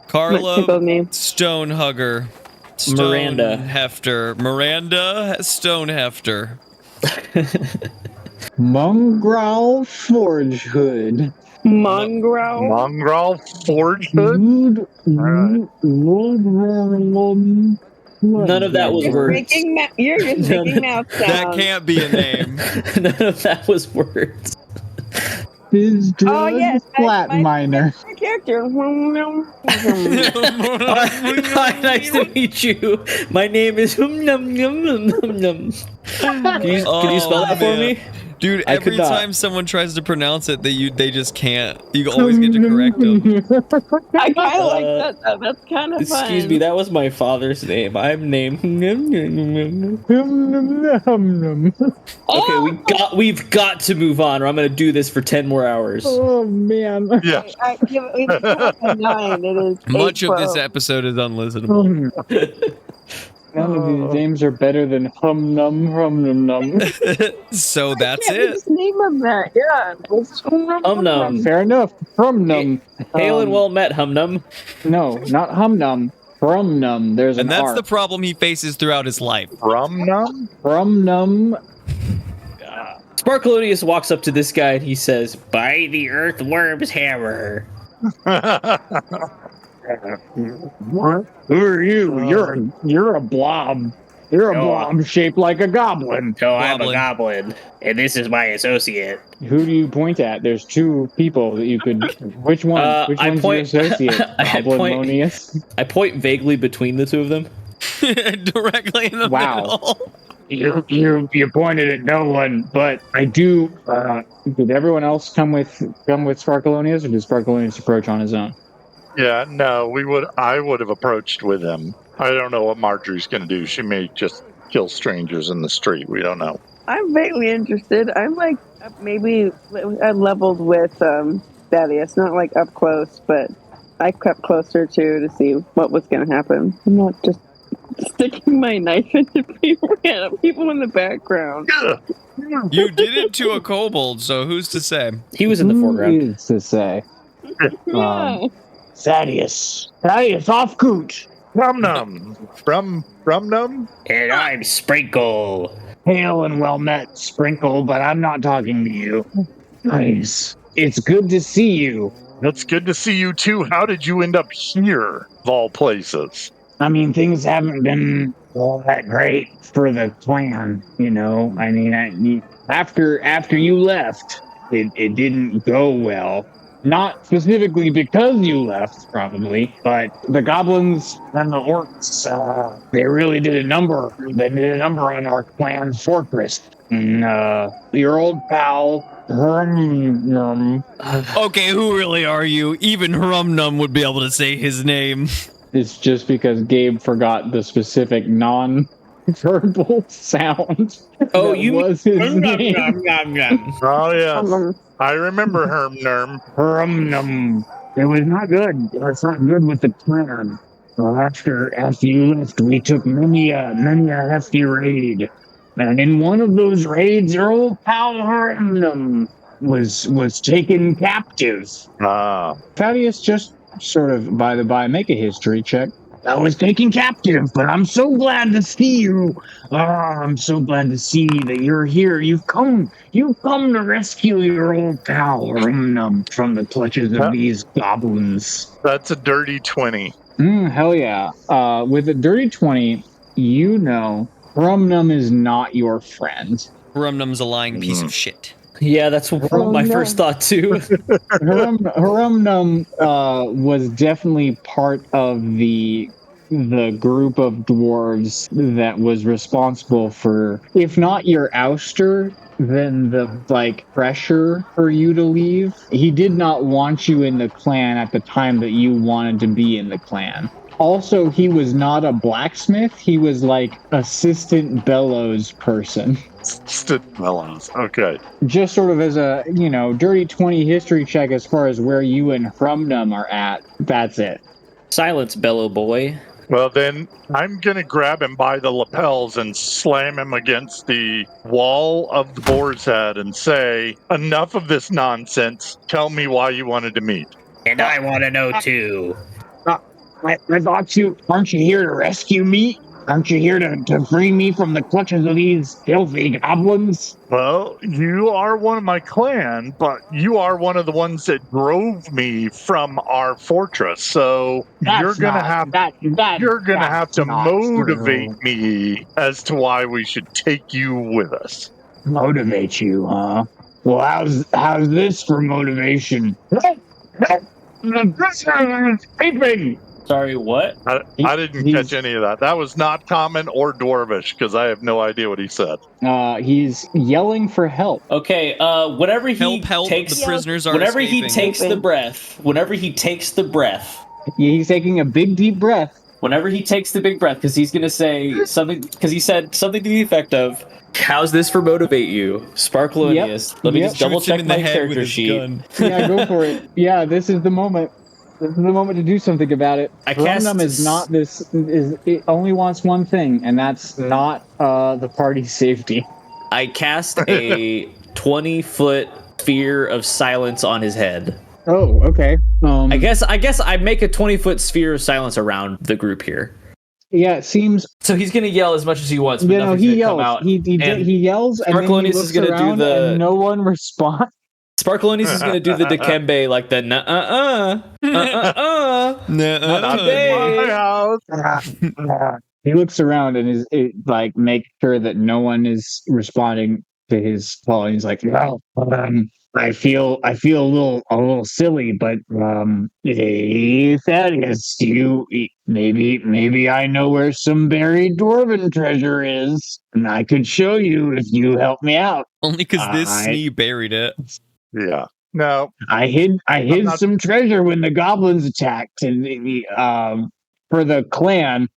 Carla Typical name. Stonehugger. Miranda. Hefter. Miranda Stonehefter. Mongrel Forge Hood. Mongrel. Mongrel Forge Hood? None None of that was You're words. you're just making mouth sounds. That can't be a name. None of that was words. Is Oh, yes, flat my- miner. My character. Hi, nice to meet you. My name is Hum Num Num Num Num Num. Can you spell that for me? Dude, I could every not. time someone tries to pronounce it, they just can't. You always get to correct them. I kind of like that, though. That's kind of fun. Excuse me, that was my father's name. I'm named. Okay, we've got to move on, or I'm gonna do this for 10 more hours. Oh man. Yeah. I give it a 9. It is Much of this 8-12. episode is unlistenable. None of these names are better than Hum Num Hum Num Num. So that's Yeah, it. just name of that. Yeah. Hum Num. Fair enough. Hum Num. Hail and well met, Hum Num. No, not Hum Num. From Num. There's And an that's R. the problem he faces throughout his life. Rum Num? From Num. Sparkeloneous walks up to this guy and he says, "By the earthworm's hammer." What? Who are you? You're a blob. You're a blob shaped like a goblin. So I'm a Goblin. goblin, and this is my associate. Who do you point at? There's two people that you could. Which one? Which I one's point- your associate? I point- Goblinoneous. I point vaguely between the two of them. Directly in the Wow. middle. You pointed at no one, but I do. Did everyone else come with Sparkeloneous, or did Sparkeloneous approach on his own? Yeah, no, I would have approached with him. I don't know what Margery's going to do. She may just kill strangers in the street. We don't know. I'm vaguely interested. I'm like maybe I leveled with Thaddeus, not like up close, but I crept closer to see what was going to happen. I'm not just sticking my knife into people in the background. You did it to a kobold, so who's to say? He was in the foreground. Who is to say? Yeah. Thaddeus, Ofkoot. Rum Num. Rum Num? And I'm Sprinkle. Hail and well met, Sprinkle, but I'm not talking to you. Nice. It's good to see you. It's good to see you too. How did you end up here, of all places? I mean, things haven't been all that great for the clan, you know. I mean, after you left, it didn't go well. Not specifically because you left, probably, but the goblins and the orcs, they really did a number. They did a number on our clan's fortress. And, your old pal, Okay, who really are you? Even Hrumnum would be able to say his name. it's just because Gabe forgot the specific non-verbal sound. Oh, that you was his name. Oh, yes. I remember Herm Nerm. It was not good. It was not good with the clan. Well, after you left, we took many a hefty raid. And in one of those raids, your old pal Hermnum was taken captive. Ah. Thaddeus, just sort of by the by, make a history check. I was taken captive, but I'm so glad to see you. I'm so glad to see that you're here. You've come to rescue your old pal Rumnum from the clutches of these goblins. That's a dirty 20. Hell yeah. With a dirty 20, you know Rumnum is not your friend. Rumnum's a lying piece of shit. Yeah, that's my first thought too. Rumnum was definitely part of the group of dwarves that was responsible for, if not your ouster, then the pressure for you to leave. He did not want you in the clan at the time that you wanted to be in the clan. Also, he was not a blacksmith. He was like assistant bellows person. Assistant bellows. Okay. Just sort of as a, dirty 20 history check as far as where you and Rumnum are at. That's it. Silence, bellow boy. Well, then I'm going to grab him by the lapels and slam him against the wall of the boar's head and say, enough of this nonsense. Tell me why you wanted to meet. And I want to know too. I thought aren't you here to rescue me? Aren't you here to free me from the clutches of these filthy goblins? Well, you are one of my clan, but you are one of the ones that drove me from our fortress. So you're gonna have to motivate me as to why we should take you with us. Motivate you, huh? Well, how's this for motivation? The prisoner is escaping! Sorry, what? I didn't catch any of that. That was not common or dwarvish because I have no idea what he said. He's yelling for help. Okay, whenever he takes the prisoners are whenever escaping. he takes the breath, he's taking a big deep breath. Whenever he takes the big breath, because he's gonna say something, because he said something to the effect of, "How's this for motivate you, Sparkeloneous?" Let me just double check my character sheet. Yeah, go for it. Yeah, this is the moment. This is the moment to do something about it. Rumnum is not this. It only wants one thing, and that's not the party's safety. I cast a 20-foot sphere of silence on his head. Oh, okay. I guess I make a 20-foot sphere of silence around the group here. Yeah, it seems. So he's gonna yell as much as he wants. But he yells. He yells, and then he looks is gonna around, do the. And no one responds. Sparkeloneous is going to do the Dikembe, like the He looks around and is make sure that no one is responding to his call. And he's like, well, I feel a little silly, but hey, Thaddeus, maybe I know where some buried dwarven treasure is, and I could show you if you help me out. Only because this snee buried it. Yeah. No. I hid some treasure when the goblins attacked, and for the clan.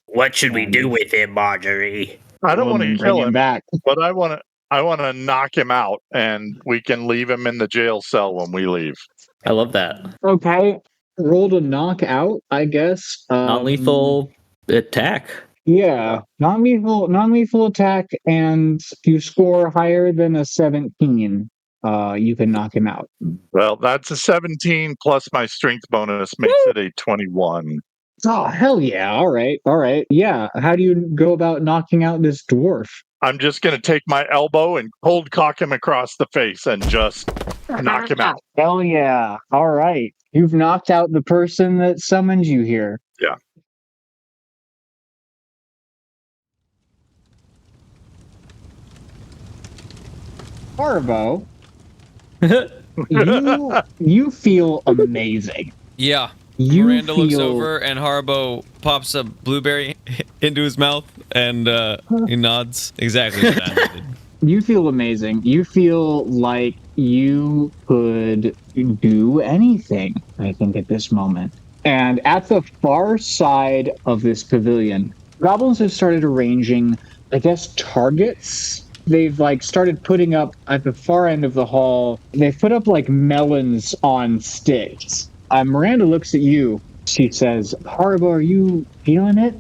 What should we do with him, Margery? I don't want to kill him back, but I want to knock him out, and we can leave him in the jail cell when we leave. I love that. Okay, roll to knock out, I guess. Non-lethal attack. Yeah, non-lethal attack, and if you score higher than a 17, you can knock him out. Well, that's a 17 plus my strength bonus makes it a 21. Oh, hell yeah. All right. Yeah. How do you go about knocking out this dwarf? I'm just going to take my elbow and cold cock him across the face and just knock him out. Hell yeah. All right. You've knocked out the person that summoned you here. Yeah. Haribo, you feel amazing. Yeah. Miranda looks over and Haribo pops a blueberry into his mouth and he nods exactly what I did. You feel amazing. You feel like you could do anything, I think, at this moment. And at the far side of this pavilion, goblins have started arranging, I guess, targets. They've started putting up at the far end of the hall. They've put up melons on sticks. Miranda looks at you. She says, Haribo, are you feeling it?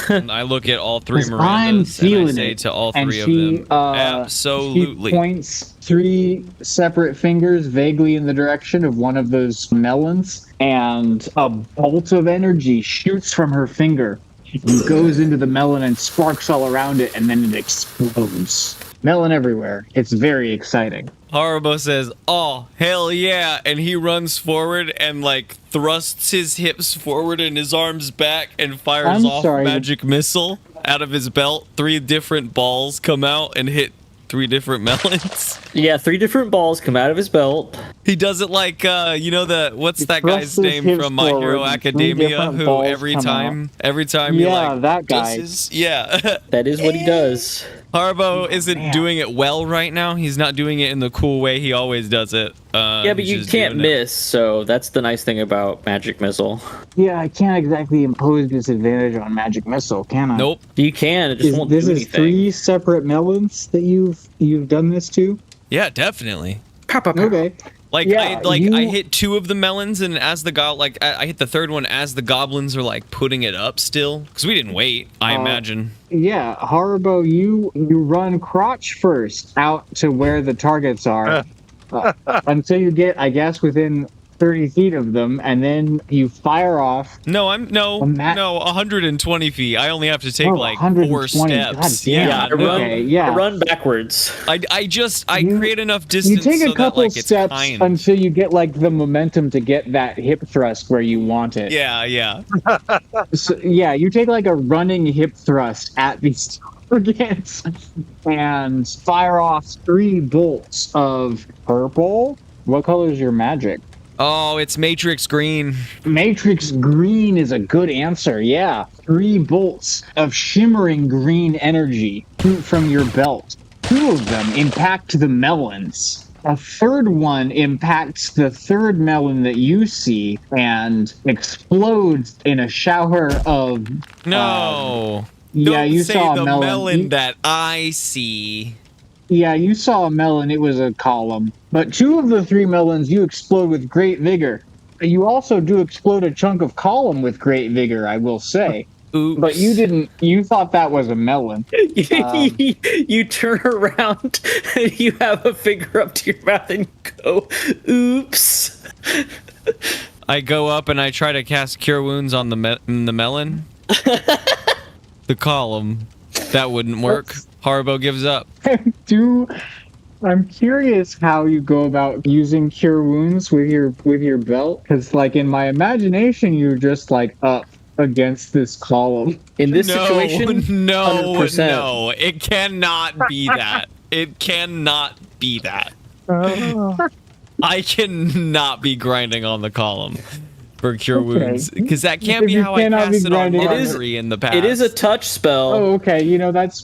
And I look at all three 'Cause I'm Mirandas and I feeling say it. to all And three she, of them, absolutely. She points 3 separate fingers vaguely in the direction of one of those melons, and a bolt of energy shoots from her finger and goes into the melon and sparks all around it, and then it explodes. Melon everywhere. It's very exciting. Haribo says, "Oh, hell yeah." And he runs forward and like thrusts his hips forward and his arms back and fires I'm off sorry. magic missile out of his belt. 3 different balls come out and hit 3 different melons. Yeah, 3 different balls come out of his belt. He does it like what's He that guy's thrusts his name hips from My Hero forward and 3 Academia different who balls every come time Yeah, that guy. yeah. That is what he does. Haribo isn't man. doing it well right now. He's not doing it in the cool way he always does it. Yeah, but he's you just can't doing it. miss, so that's the nice thing about Magic Missile. Yeah, I can't exactly impose disadvantage on Magic Missile, can I? Nope. You can, it just won't This do is anything. 3 separate melons that you've done this to? Yeah, definitely. Okay. Like Yeah, I you- hit 2 of the melons, and as the I hit the 3rd one as the goblins are like putting it up still, because we didn't wait. I imagine. Yeah, Haribo, you run crotch first out to where the targets are until you get, I guess, within 30 feet of them, and then you fire off. No, A ma- 120 feet. I only have to take Oh, like 120. 4 steps. God damn. Yeah, no. Okay, I run backwards. I You- create enough You distance take so a couple that like it's steps kind. until you get like the momentum to get that hip thrust where you want it. Yeah. So, yeah, you take like a running hip thrust at these targets and fire off 3 bolts of purple. What color is your magic? Oh, it's Matrix Green. Matrix green is a good answer. Yeah, 3 bolts of shimmering green energy shoot from your belt. 2 of them impact the melons. A 3rd one impacts the 3rd melon that you see and explodes in a shower of. No. Yeah, Don't you say saw the a melon. that I see. Yeah, you saw a melon. It was a column. But 2 of the 3 melons you explode with great vigor. You also do explode a chunk of column with great vigor, I will say. Oops. But you didn't. You thought that was a melon. You turn around and you have a finger up to your mouth and you go, oops. I go up and I try to cast Cure Wounds on the melon. The column. That wouldn't work. Haribo gives up. I'm curious how you go about using cure wounds with your belt, because like in my imagination you're just like up against this column. In this situation, no, 100%. no, it cannot be that. It cannot be that. I cannot be grinding on the column for cure wounds, because that can't If be you how I cannot be cast it on grinding on Margery in the past. It is a touch spell. Oh, okay. That's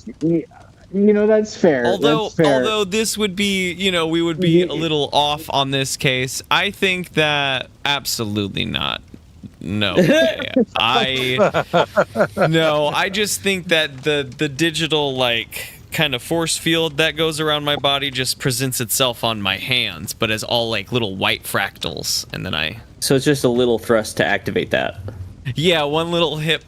fair. Although this would be, we would be a little off on this case. I think that absolutely not. No way. I just think that the digital kind of force field that goes around my body just presents itself on my hands, but as all little white fractals, and then So it's just a little thrust to activate that. yeah, one little hip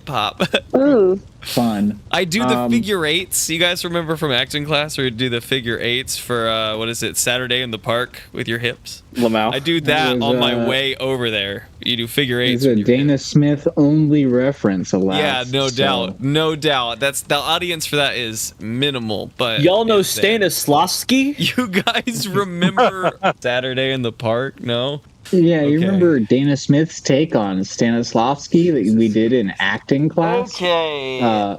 pop. Ooh. fun. I do the figure 8s. You guys remember from acting class where you do the figure 8s for Saturday in the park with your hips? Lamau. I do that It was, on my way over there. You do figure 8s. It's a with your Dana hips. Smith only reference, alas. Yeah, no so- doubt. No doubt. That's the audience for that is minimal, but Y'all know it's there. Stanislavski? You guys remember Saturday in the park? No? Yeah, you Okay. remember Dana Smith's take on Stanislavski that we did in acting class? Okay.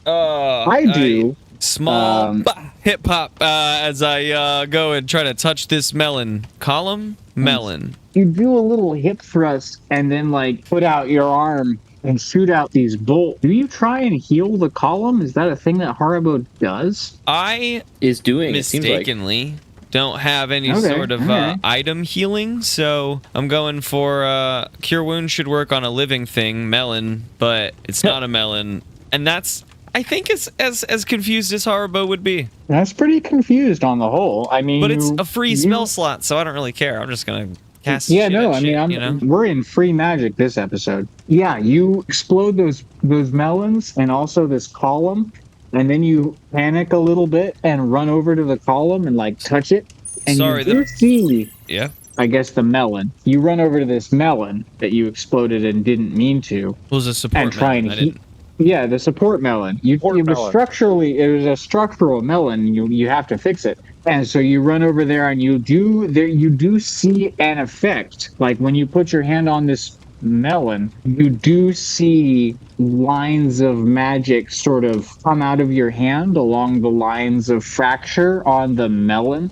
I do. Small hip hop as I go and try to touch this melon. Column? Melon. You do a little hip thrust and then put out your arm and shoot out these bolts. Do you try and heal the column? Is that a thing that Haribo does? I Is doing, it seems like. mistakenly don't have any Okay, sort of alright. item healing, so I'm going for Cure Wound should work on a living thing, melon, but it's not a melon, and that's I think as confused as Haribo would be. That's pretty confused on the whole. I mean, But it's a free spell slot, so I don't really care. I'm just gonna cast Yeah, shit no, at I mean, shit, you know? we're in free magic this episode. Yeah, you explode those melons and also this column, and then you panic a little bit and run over to the column and like touch it, and Sorry, you do see, yeah. I guess, the melon. You run over to this melon that you exploded and didn't mean to, It was a support and try melon. and I heat. didn't. Yeah, the support melon. It was a structural melon. You have to fix it. And so you run over there and you do see an effect. Like when you put your hand on this melon, you do see lines of magic sort of come out of your hand along the lines of fracture on the melon.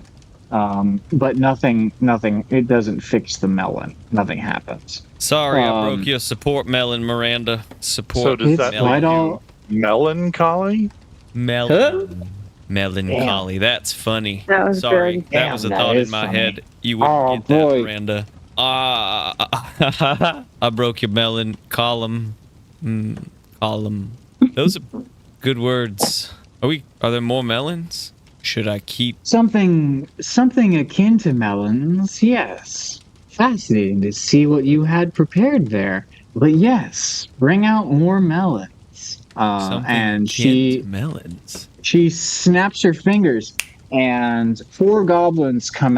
But nothing, it doesn't fix the melon. Nothing happens. Sorry, I broke your support melon, Miranda. Support So does It's that right make all- you melancholy? melon. Melancholy. That's funny. That was Sorry, good. that was a Damn, thought that in is my funny. head. You wouldn't Oh, get that, boy. Miranda. I broke your melon column. Column. Those are good words. Are there more melons? Should I keep? Something akin to melons, yes. Fascinating to see what you had prepared there. But yes, bring out more melons. Something And akin to melons. she snaps her fingers, and 8 goblins come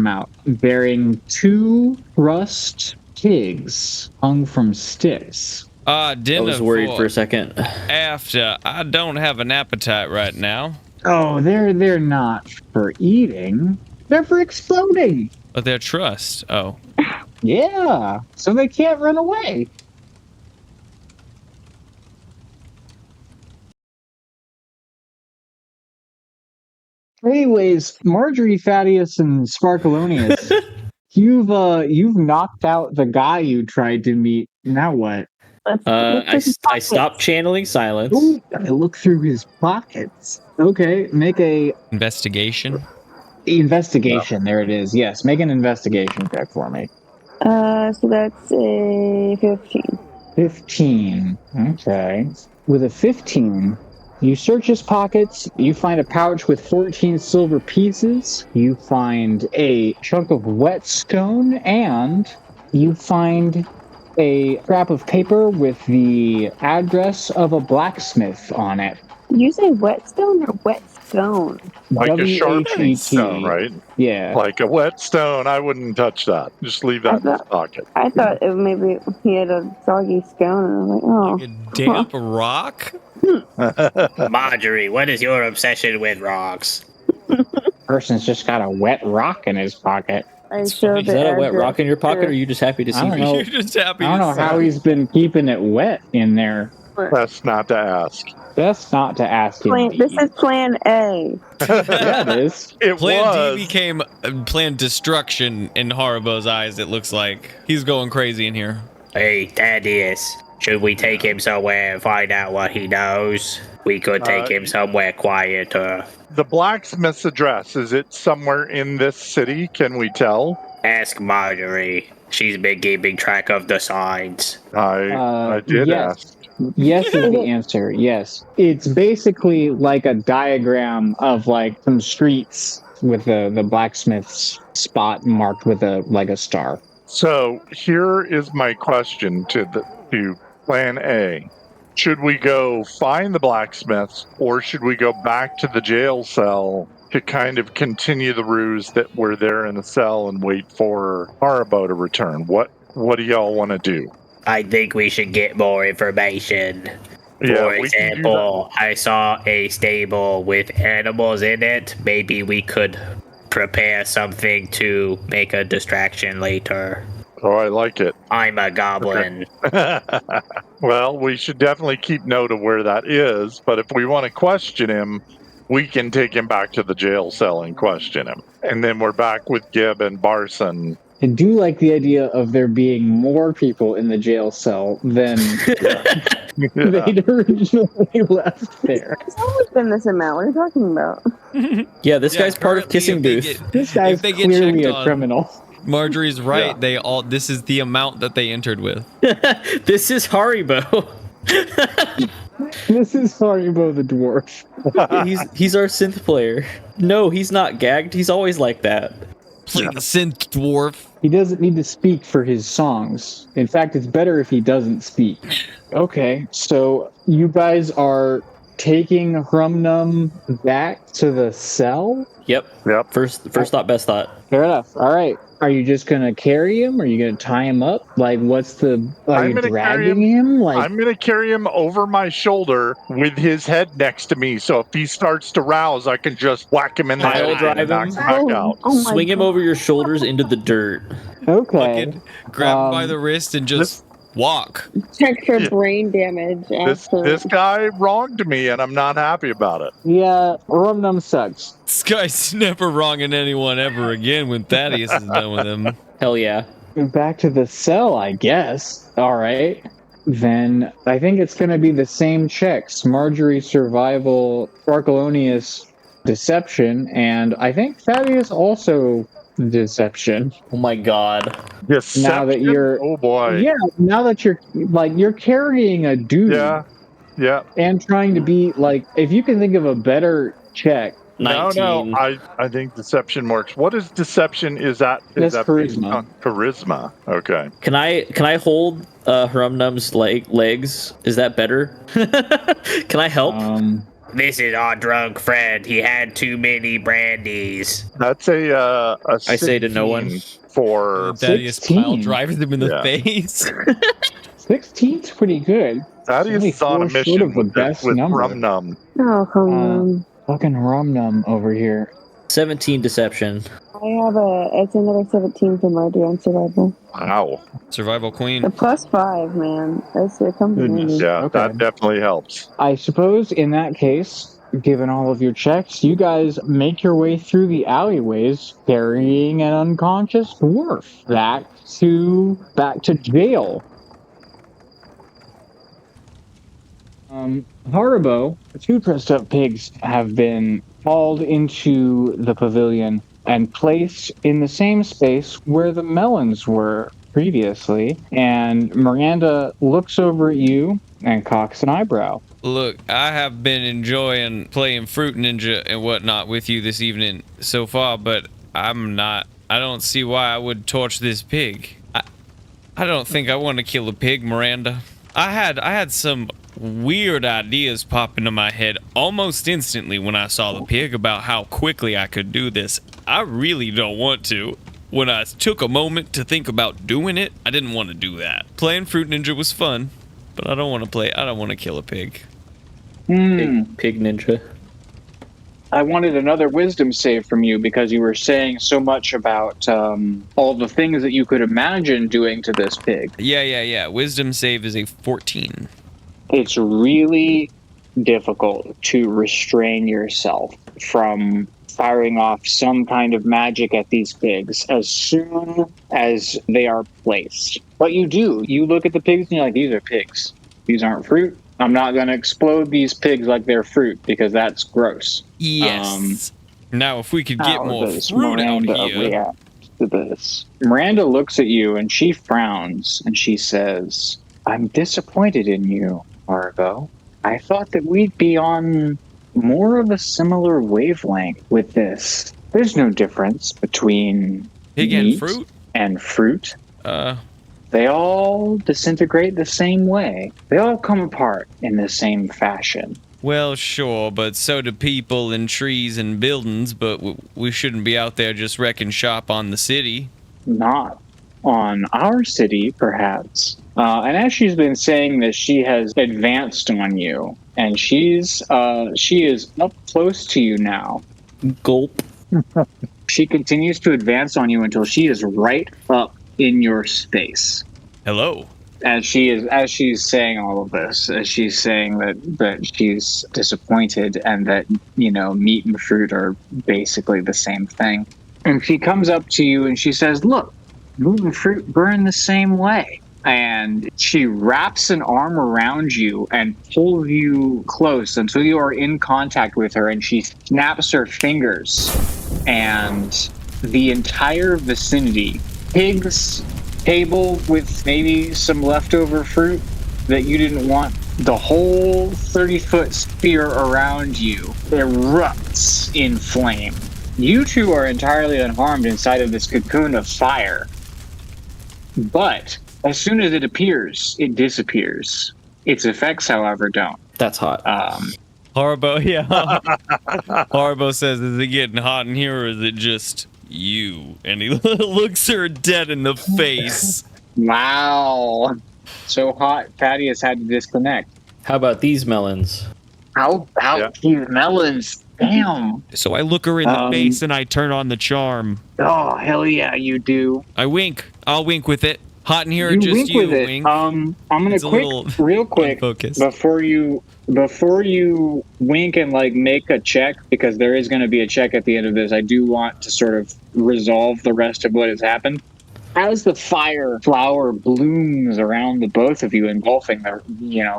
out, bearing 2 rust pigs hung from sticks. Dinner I was worried for a second. after. I don't have an appetite right now, Oh, they're not for eating. They're for exploding. but they're trust. Oh, Yeah, so they can't run away. Anyways, Margery, Thaddeus, and Sparkeloneous, you've knocked out the guy you tried to meet. Now what? I stopped channeling silence. Ooh, I look through his pockets. Okay, make a investigation. investigation. There it is. Yes, make an investigation check for me. So that's a 15. 15. Okay. With a 15, you search his pockets. You find a pouch with 14 silver pieces. You find a chunk of whetstone, and you find a scrap of paper with the address of a blacksmith on it. Did you say whetstone or whetstone? Like a sharp WHET. stone, right? Yeah. Like a whetstone, I wouldn't touch that. Just leave that in his pocket. I thought maybe he had a soggy stone, and I was like, oh. Like a damp rock. Margery, what is your obsession with rocks? Person's just got a wet rock in his pocket. I It's showed funny. Is the that a wet address rock in your pocket, or to- are you just happy to see I don't me? know. You're just happy. I don't know to how he's been keeping it wet in there. Best not to ask. That's not to ask him. This is Plan A. Yeah, it is. It Plan was. D became Plan Destruction in Haribo's eyes. It looks like he's going crazy in here. Hey, Thaddeus, should we take him somewhere and find out what he knows? We could take him somewhere quieter. The blacksmith's address, is it somewhere in this city? Can we tell? Ask Margery. She's been keeping track of the signs. I did yes. ask. Yes is the answer. Yes. It's basically like a diagram of like some streets with the blacksmith's spot marked with a star. So here is my question to Plan A. Should we go find the blacksmiths, or should we go back to the jail cell to kind of continue the ruse that we're there in the cell and wait for Haribo to return? What do y'all want to do? I think we should get more information. For we can do example, I saw a stable with animals in it. Maybe we could prepare something to make a distraction later. Oh, I like it. I'm a goblin. Well, we should definitely keep note of where that is, but if we want to question him, we can take him back to the jail cell and question him. And then we're back with Gib and Barson. I do like the idea of there being more people in the jail cell than they'd originally left there. It's always been this amount. What are you talking about? Yeah, this guy's part of Kissing Booth. This guy's they get clearly checked a on- criminal. Marjorie's right. Yeah. This is the amount that they entered with. This is Haribo. This is Haribo the dwarf. He's our synth player. No, he's not gagged. He's always like that. Play the synth dwarf. He doesn't need to speak for his songs. In fact, it's better if he doesn't speak. Okay, so you guys are taking Hrumnum back to the cell? Yep. Yep. First thought, best thought. Fair enough. All right. Are you just gonna carry him? Are you gonna tie him up? Like, what's the? Are I'm you gonna carry dragging him? Like, I'm going to carry him over my shoulder with his head next to me. So if he starts to rouse, I can just whack him in the Pile head drive and knock him. him back out. Oh my Swing him God. over your shoulders into the dirt. okay. Fucking grab him by the wrist and just walk. Check for Yeah. brain damage after. This guy wronged me, and I'm not happy about it. Yeah, Hrumnum sucks. This guy's never wronging anyone ever again when Thaddeus is done with him. Hell yeah. Back to the cell, I guess. All right. Then I think it's going to be the same checks. Margery survival, Sparkeloneous deception, and I think Thaddeus also deception. Oh my god. Deception? Now that you're- Oh boy. Yeah, now that you're carrying a dude Yeah. and trying to be like, if you can think of a better check, 19. No. I think deception works. What is deception? Is that That's that charisma. based on charisma? Okay. Can I hold Hrumnum's legs? Is that better? Can I help? This is our drunk friend. He had too many brandies. That's a I say to no one. 16 for Thaddeus 16. pile drives him in the Yeah. face. 16's pretty good. that Only is on a 4 short mission of the with best number. Rum-Num. Oh, come on. Fucking Hrumnum over here. 17 deception. It's another 17 for Margery on survival. Wow. Survival queen. The +5, man. It comes in Goodness. handy. Yeah, Okay. that definitely helps. I suppose in that case, given all of your checks, you guys make your way through the alleyways carrying an unconscious dwarf back to jail. Haribo, 2 dressed up pigs have been hauled into the pavilion and placed in the same space where the melons were previously. And Miranda looks over at you and cocks an eyebrow. Look, I have been enjoying playing Fruit Ninja and whatnot with you this evening so far, but I don't see why I would torch this pig. I don't think I want to kill a pig, Miranda. I had some weird ideas pop into my head almost instantly when I saw the pig about how quickly I could do this. I really don't want to. When I took a moment to think about doing it, I didn't want to do that. Playing Fruit Ninja was fun, but I don't want to kill a pig. Pig ninja. I wanted another wisdom save from you because you were saying so much about all the things that you could imagine doing to this pig. Yeah. Wisdom save is a 14. It's really difficult to restrain yourself from firing off some kind of magic at these pigs as soon as they are placed. But you do. You look at the pigs and you're like, these are pigs. These aren't fruit. I'm not going to explode these pigs like they're fruit because that's gross. Yes. Now, if we could get How more does fruit out Miranda here. react to this? Miranda looks at you and she frowns and she says, I'm disappointed in you, Argo. I thought that we'd be on more of a similar wavelength with this. There's no difference between Pig and meat fruit? and fruit. Uh, They all disintegrate the same way. They all come apart in the same fashion. well, sure, but so do people and trees and buildings, but we shouldn't be out there just wrecking shop on the city. Not on our city, perhaps. And as she's been saying this, she has advanced on you, and she is up close to you now. Gulp. She continues to advance on you until she is right up in your space. Hello. As she's saying all of this, as she's saying that she's disappointed and that, meat and fruit are basically the same thing. And she comes up to you and she says, look, meat and fruit burn the same way. And she wraps an arm around you and pulls you close until you are in contact with her, and she snaps her fingers. And the entire vicinity, pigs, table with maybe some leftover fruit that you didn't want, the whole 30-foot sphere around you erupts in flame. You two are entirely unharmed inside of this cocoon of fire. But as soon as it appears, it disappears. Its effects, however, don't. That's hot. Haribo, yeah. Haribo says, is it getting hot in here or is it just you? And he looks her dead in the face. Wow. So hot, Thaddeus had to disconnect. How about these melons? How these melons? Damn. So I look her in the face and I turn on the charm. Oh, hell yeah, you do. I wink. I'll wink with it. Hot in here or You just wink you? with it. Wink. I'm gonna It's a little real quick, unfocused. before you wink and like make a check, because there is going to be a check at the end of this. I do want to sort of resolve the rest of what has happened. As the fire flower blooms around the both of you, engulfing the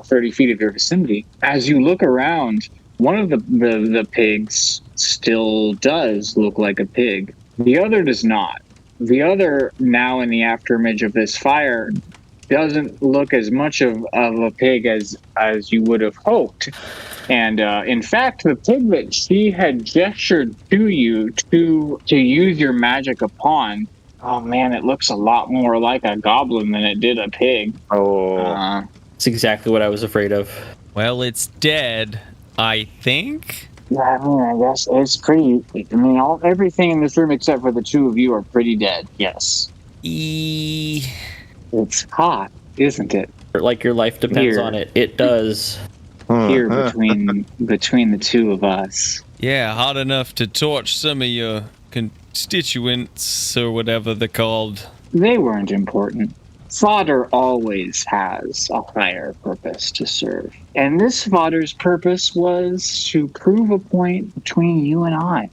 30 feet of your vicinity, as you look around, one of the pigs still does look like a pig. The other does not. The other, now in the afterimage of this fire, doesn't look as much of a pig as you would have hoped. And in fact, the pig that she had gestured to you to use your magic upon, oh man, it looks a lot more like a goblin than it did a pig. It's exactly what I was afraid of. Well, it's dead, I think. Yeah, I mean, I guess it's pretty. I mean, everything in this room except for the two of you are pretty dead. Yes. It's hot, isn't it? Like your life depends Here. on it. It does. Here between the two of us. Yeah, hot enough to torch some of your constituents or whatever they're called. They weren't important. Fodder always has a higher purpose to serve. And this fodder's purpose was to prove a point between you and I.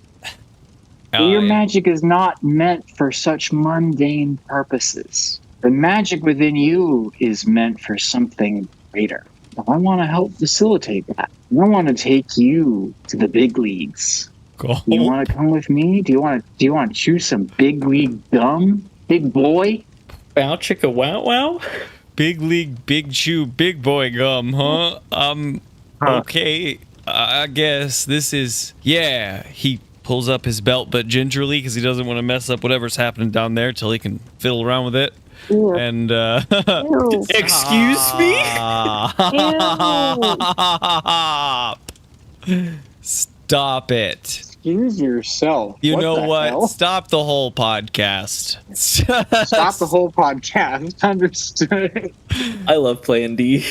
Your magic is not meant for such mundane purposes. The magic within you is meant for something greater. I want to help facilitate that. I want to take you to the big leagues. Cool. You want to come with me? Do you want to chew some big league gum, big boy? Wow, chicka wow wow. Big league, big chew, big boy gum, huh? Okay, I guess this is... Yeah, he pulls up his belt, but gingerly, because he doesn't want to mess up whatever's happening down there till he can fiddle around with it. Ew. And, Ew. Excuse me? Stop it. Excuse yourself. You What know the what? hell? Stop the whole podcast. Stop the whole podcast. Understood. I love playing D.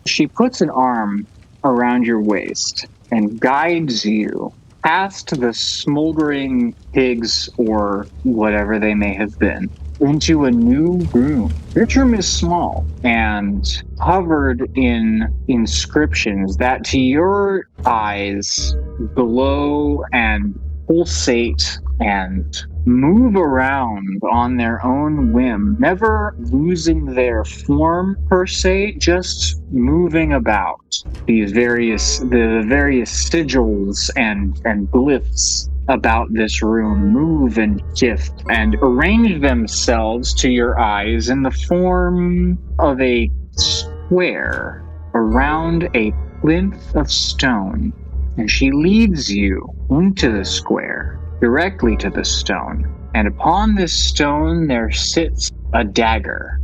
She puts an arm around your waist and guides you past the smoldering pigs or whatever they may have been into a new room. Your room is small and covered in inscriptions that to your eyes glow and pulsate and move around on their own whim, never losing their form per se, just moving about. The various sigils and glyphs about this room move and shift and arrange themselves to your eyes in the form of a square around a plinth of stone. And she leads you into the square, directly to the stone. And upon this stone there sits a dagger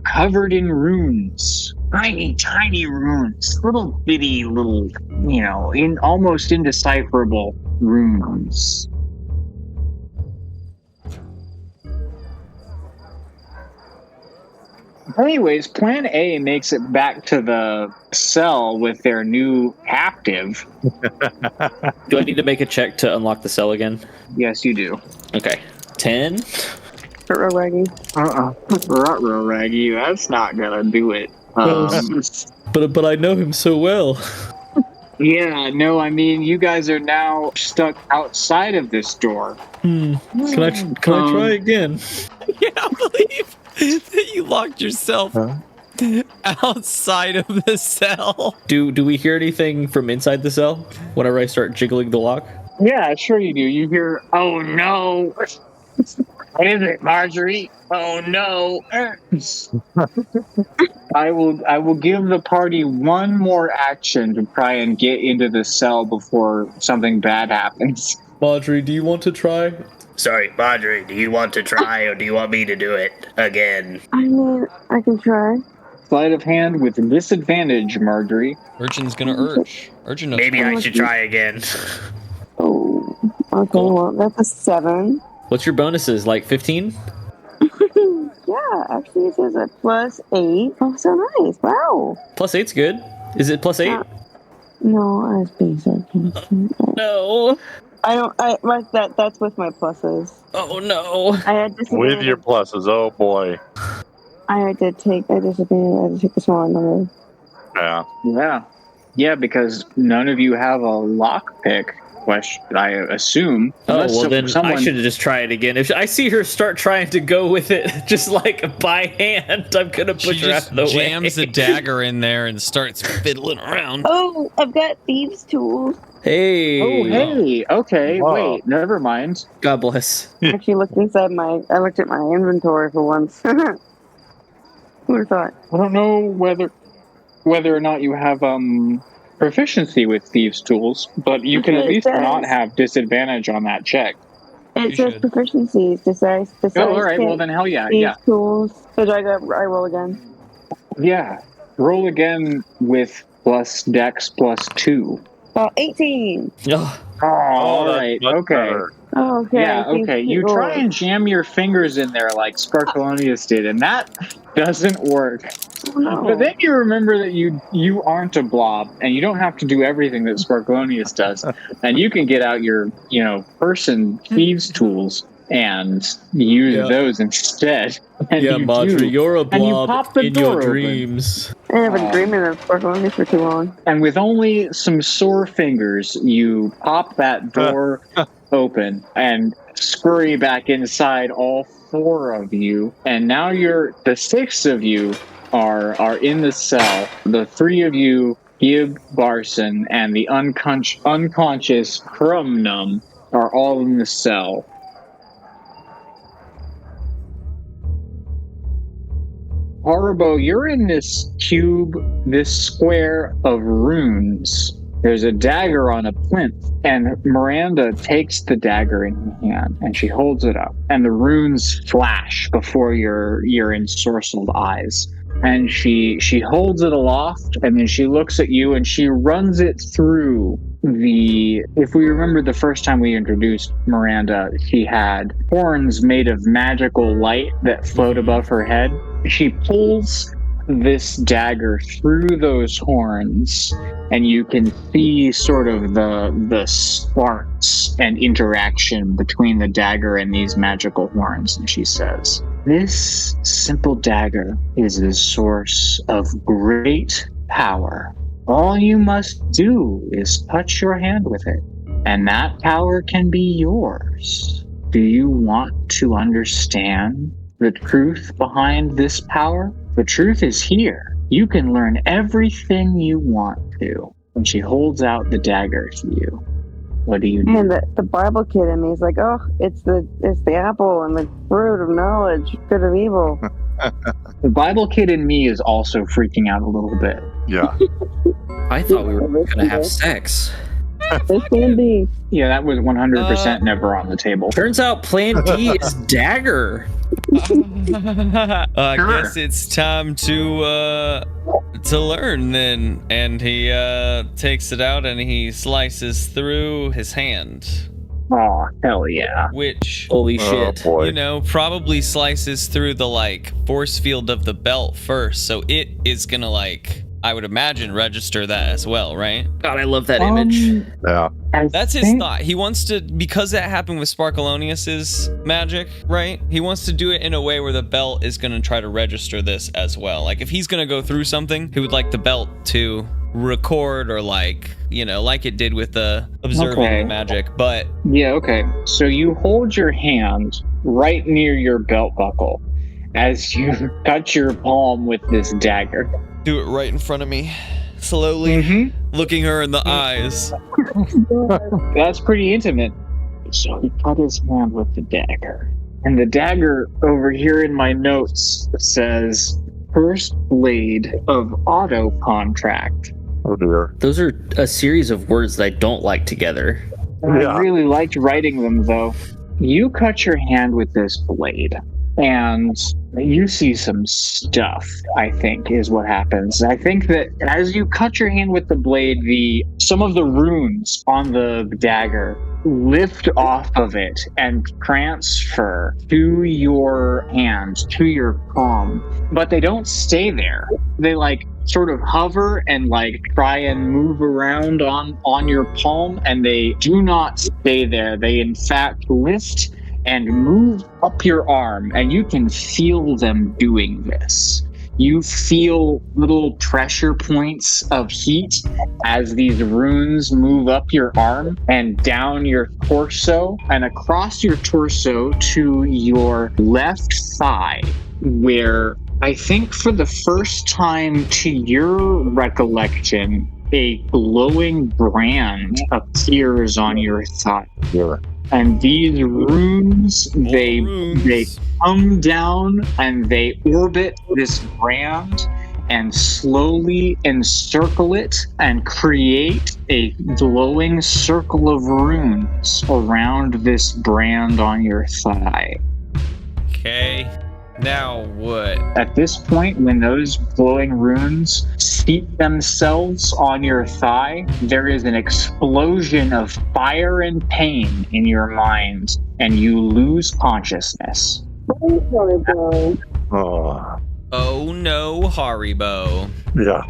covered in runes. Tiny runes. Little bitty, almost indecipherable runes. Anyways, Plan A makes it back to the cell with their new captive. Do I need to make a check to unlock the cell again? Yes, you do. Okay. 10. Raggy. Ruh-roh, Raggy, that's not gonna do it. But I know him so well. Yeah, no, I mean, you guys are now stuck outside of this door. Can I try again? Yeah, believe that you locked yourself outside of the cell. Do we hear anything from inside the cell whenever I start jiggling the lock? Yeah, sure you do. You hear, oh no. What is it, Margery? Oh no. I will give the party one more action to try and get into the cell before something bad happens. Margery, do you want to try? Sorry, Margery, do you want to try or do you want me to do it again? I mean, I can try. Sleight of hand with disadvantage, Margery. Urchin's gonna urge. Urchin knows. Maybe I should try again. Oh, okay, Cool. well, that's a 7. What's your bonuses, like 15? Yeah, actually it says a +8. Oh, so nice. Wow. Plus 8's good. Is it plus 8? No, I was being sarcastic. No. That's with my pluses. Oh no. I had disadvantage. With your pluses, oh boy. I had to take the smaller number. Yeah. Yeah, because none of you have a lockpick question, I assume. Oh, Unless well then someone... I should just try it again. If I see her start trying to go with it just like by hand, I'm gonna push She her just out of the way. jams a dagger in there and starts fiddling around. Oh, I've got thieves' tools. Hey. Oh, hey. Okay, Wow. wait. Never mind. God bless. I actually looked I looked at my inventory for once. Who would have thought? I don't know whether or not you have proficiency with thieves' tools, but you can at It least does. not have disadvantage on that check. It You says should. proficiencies. Besides Oh, all right. Well, then hell yeah, thieves' yeah. tools. So I roll again. Yeah. Roll again with plus dex plus 2. 18. Oh, Oh, all that's right. much Okay. better. Oh, okay. Yeah, okay. You try and jam your fingers in there like Sparkeloneous did, and that doesn't work. Oh, no. But then you remember that you aren't a blob, and you don't have to do everything that Sparkeloneous does, and you can get out your person thieves tools and use those instead. And yeah, you Margery, do. you're a And you blob pop the in door your open. dreams. I have been dreaming of Sparkleoneous for too long. And with only some sore fingers, you pop that door open and scurry back inside, all 4 of you. And now the 6 of you are in the cell. The 3 of you, Gib, Barson, and the unconscious Crumnum are all in the cell. Haribo, you're in this cube, this square of runes. There's a dagger on a plinth, and Miranda takes the dagger in her hand, and she holds it up, and the runes flash before your ensorcelled eyes. And she holds it aloft, and then she looks at you, and she runs it through if we remember the first time we introduced Miranda, she had horns made of magical light that float above her head. She pulls this dagger through those horns, and you can see sort of the sparks and interaction between the dagger and these magical horns. And she says, "This simple dagger is the source of great power. All you must do is touch your hand with it, and that power can be yours. Do you want to understand the truth behind this power? The truth is here. You can learn everything you want to." And she holds out the dagger to you. What do you do? And the Bible kid in me is like, oh, it's the apple and the fruit of knowledge, good of evil. The Bible kid in me is also freaking out a little bit. Yeah. I thought we were gonna have sex. This can be. Yeah, that was 100% never on the table. Turns out Plan D is dagger. I guess it's time to learn then. And he takes it out and he slices through his hand. Oh, hell yeah. Which, Holy Oh shit. boy. probably slices through the force field of the belt first. So it is gonna I would imagine register that as well, right? God, I love that image. Yeah. That's his thought. He wants to, because that happened with Sparkeloneous' magic, right? He wants to do it in a way where the belt is going to try to register this as well. If he's going to go through something, he would like the belt to record or like it did with the observing magic. But Yeah, okay. So you hold your hand right near your belt buckle as you touch your palm with this dagger. do it right in front of me, slowly, looking her in the eyes. That's pretty intimate. So he cut his hand with the dagger. And the dagger over here in my notes says first blade of auto contract. Oh dear. Those are a series of words that I don't like together. Yeah. I really liked writing them though. You cut your hand with this blade and you see some stuff, I think, is what happens. I think that as you cut your hand with the blade, some of the runes on the dagger lift off of it and transfer to your hand, to your palm. But they don't stay there. They sort of hover and try and move around on your palm, and they do not stay there. They in fact lift and move up your arm, and you can feel them doing this. You feel little pressure points of heat as these runes move up your arm and down your torso and across your torso to your left thigh, where I think for the first time to your recollection, a glowing brand appears on your thigh. Yeah. And these runes, they come down and they orbit this brand and slowly encircle it and create a glowing circle of runes around this brand on your thigh. Okay. Now what? At this point, when those glowing runes seat themselves on your thigh, there is an explosion of fire and pain in your mind, and you lose consciousness. Oh. Oh no, Haribo. Yeah.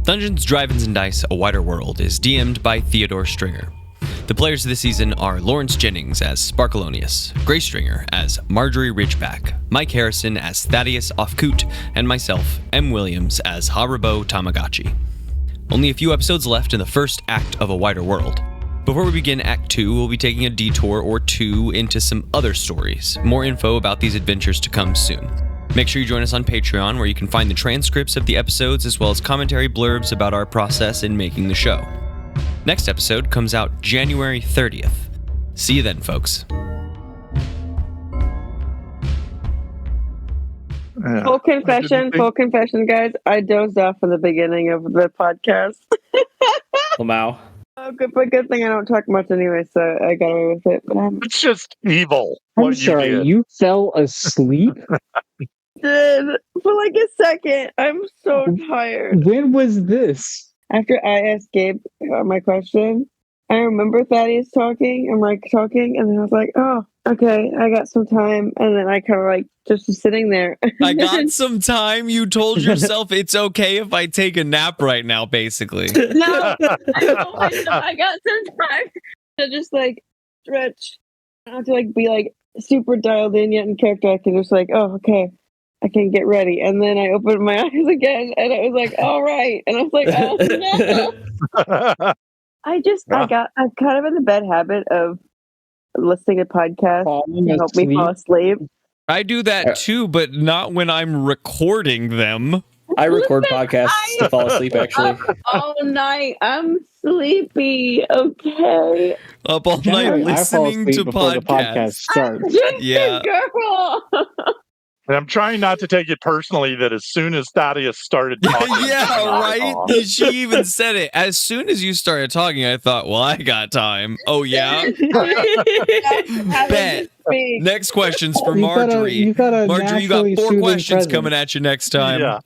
Dungeons, Drive-Ins, and Dice: A Wider World is DM'd by Theodore Stringer. The players this season are Lawrence Jennings as Sparkeloneous, Grace Stringer as Margery Ridgeback, Mike Harrison as Thaddeus Ofkoot, and myself, M. Williams, as Haribo Tamagotchi. Only a few episodes left in the first act of A Wider World. Before we begin Act 2, we'll be taking a detour or two into some other stories. More info about these adventures to come soon. Make sure you join us on Patreon, where you can find the transcripts of the episodes as well as commentary blurbs about our process in making the show. Next episode comes out January 30th. See you then, folks. Yeah. Full confession, guys. I dozed off in the beginning of the podcast. Lamau. Oh, good thing I don't talk much anyway, so I got away with it. But It's just evil. I'm What sorry, you did. you fell asleep? did for like a second. I'm so tired. When was this? After I asked Gabe my question, I remember Thaddeus talking and Mike talking, and then I was like, oh, okay, I got some time. And then I kind of just was sitting there. I got some time. You told yourself it's okay if I take a nap right now, basically. No, I got some time to just stretch. I don't have to be super dialed in yet in character. I can just oh, okay, I can get ready. And then I opened my eyes again, and it was like, all right. And I was like, oh no. I'm kind of in the bad habit of listening to podcasts to help me fall asleep. I do that too, but not when I'm recording them. I record podcasts to fall asleep, actually. All night. I'm sleepy. Okay. Up all night listening to before the podcast podcasts. starts. Just Yeah. a girl. And I'm trying not to take it personally that as soon as Thaddeus started talking, Yeah, I'm right? like, She even said it. As soon as you started talking, I thought, well, I got time. Oh, yeah? Bet. Next question's for Margery. Margery, you got 4 questions coming at you next time. Yeah.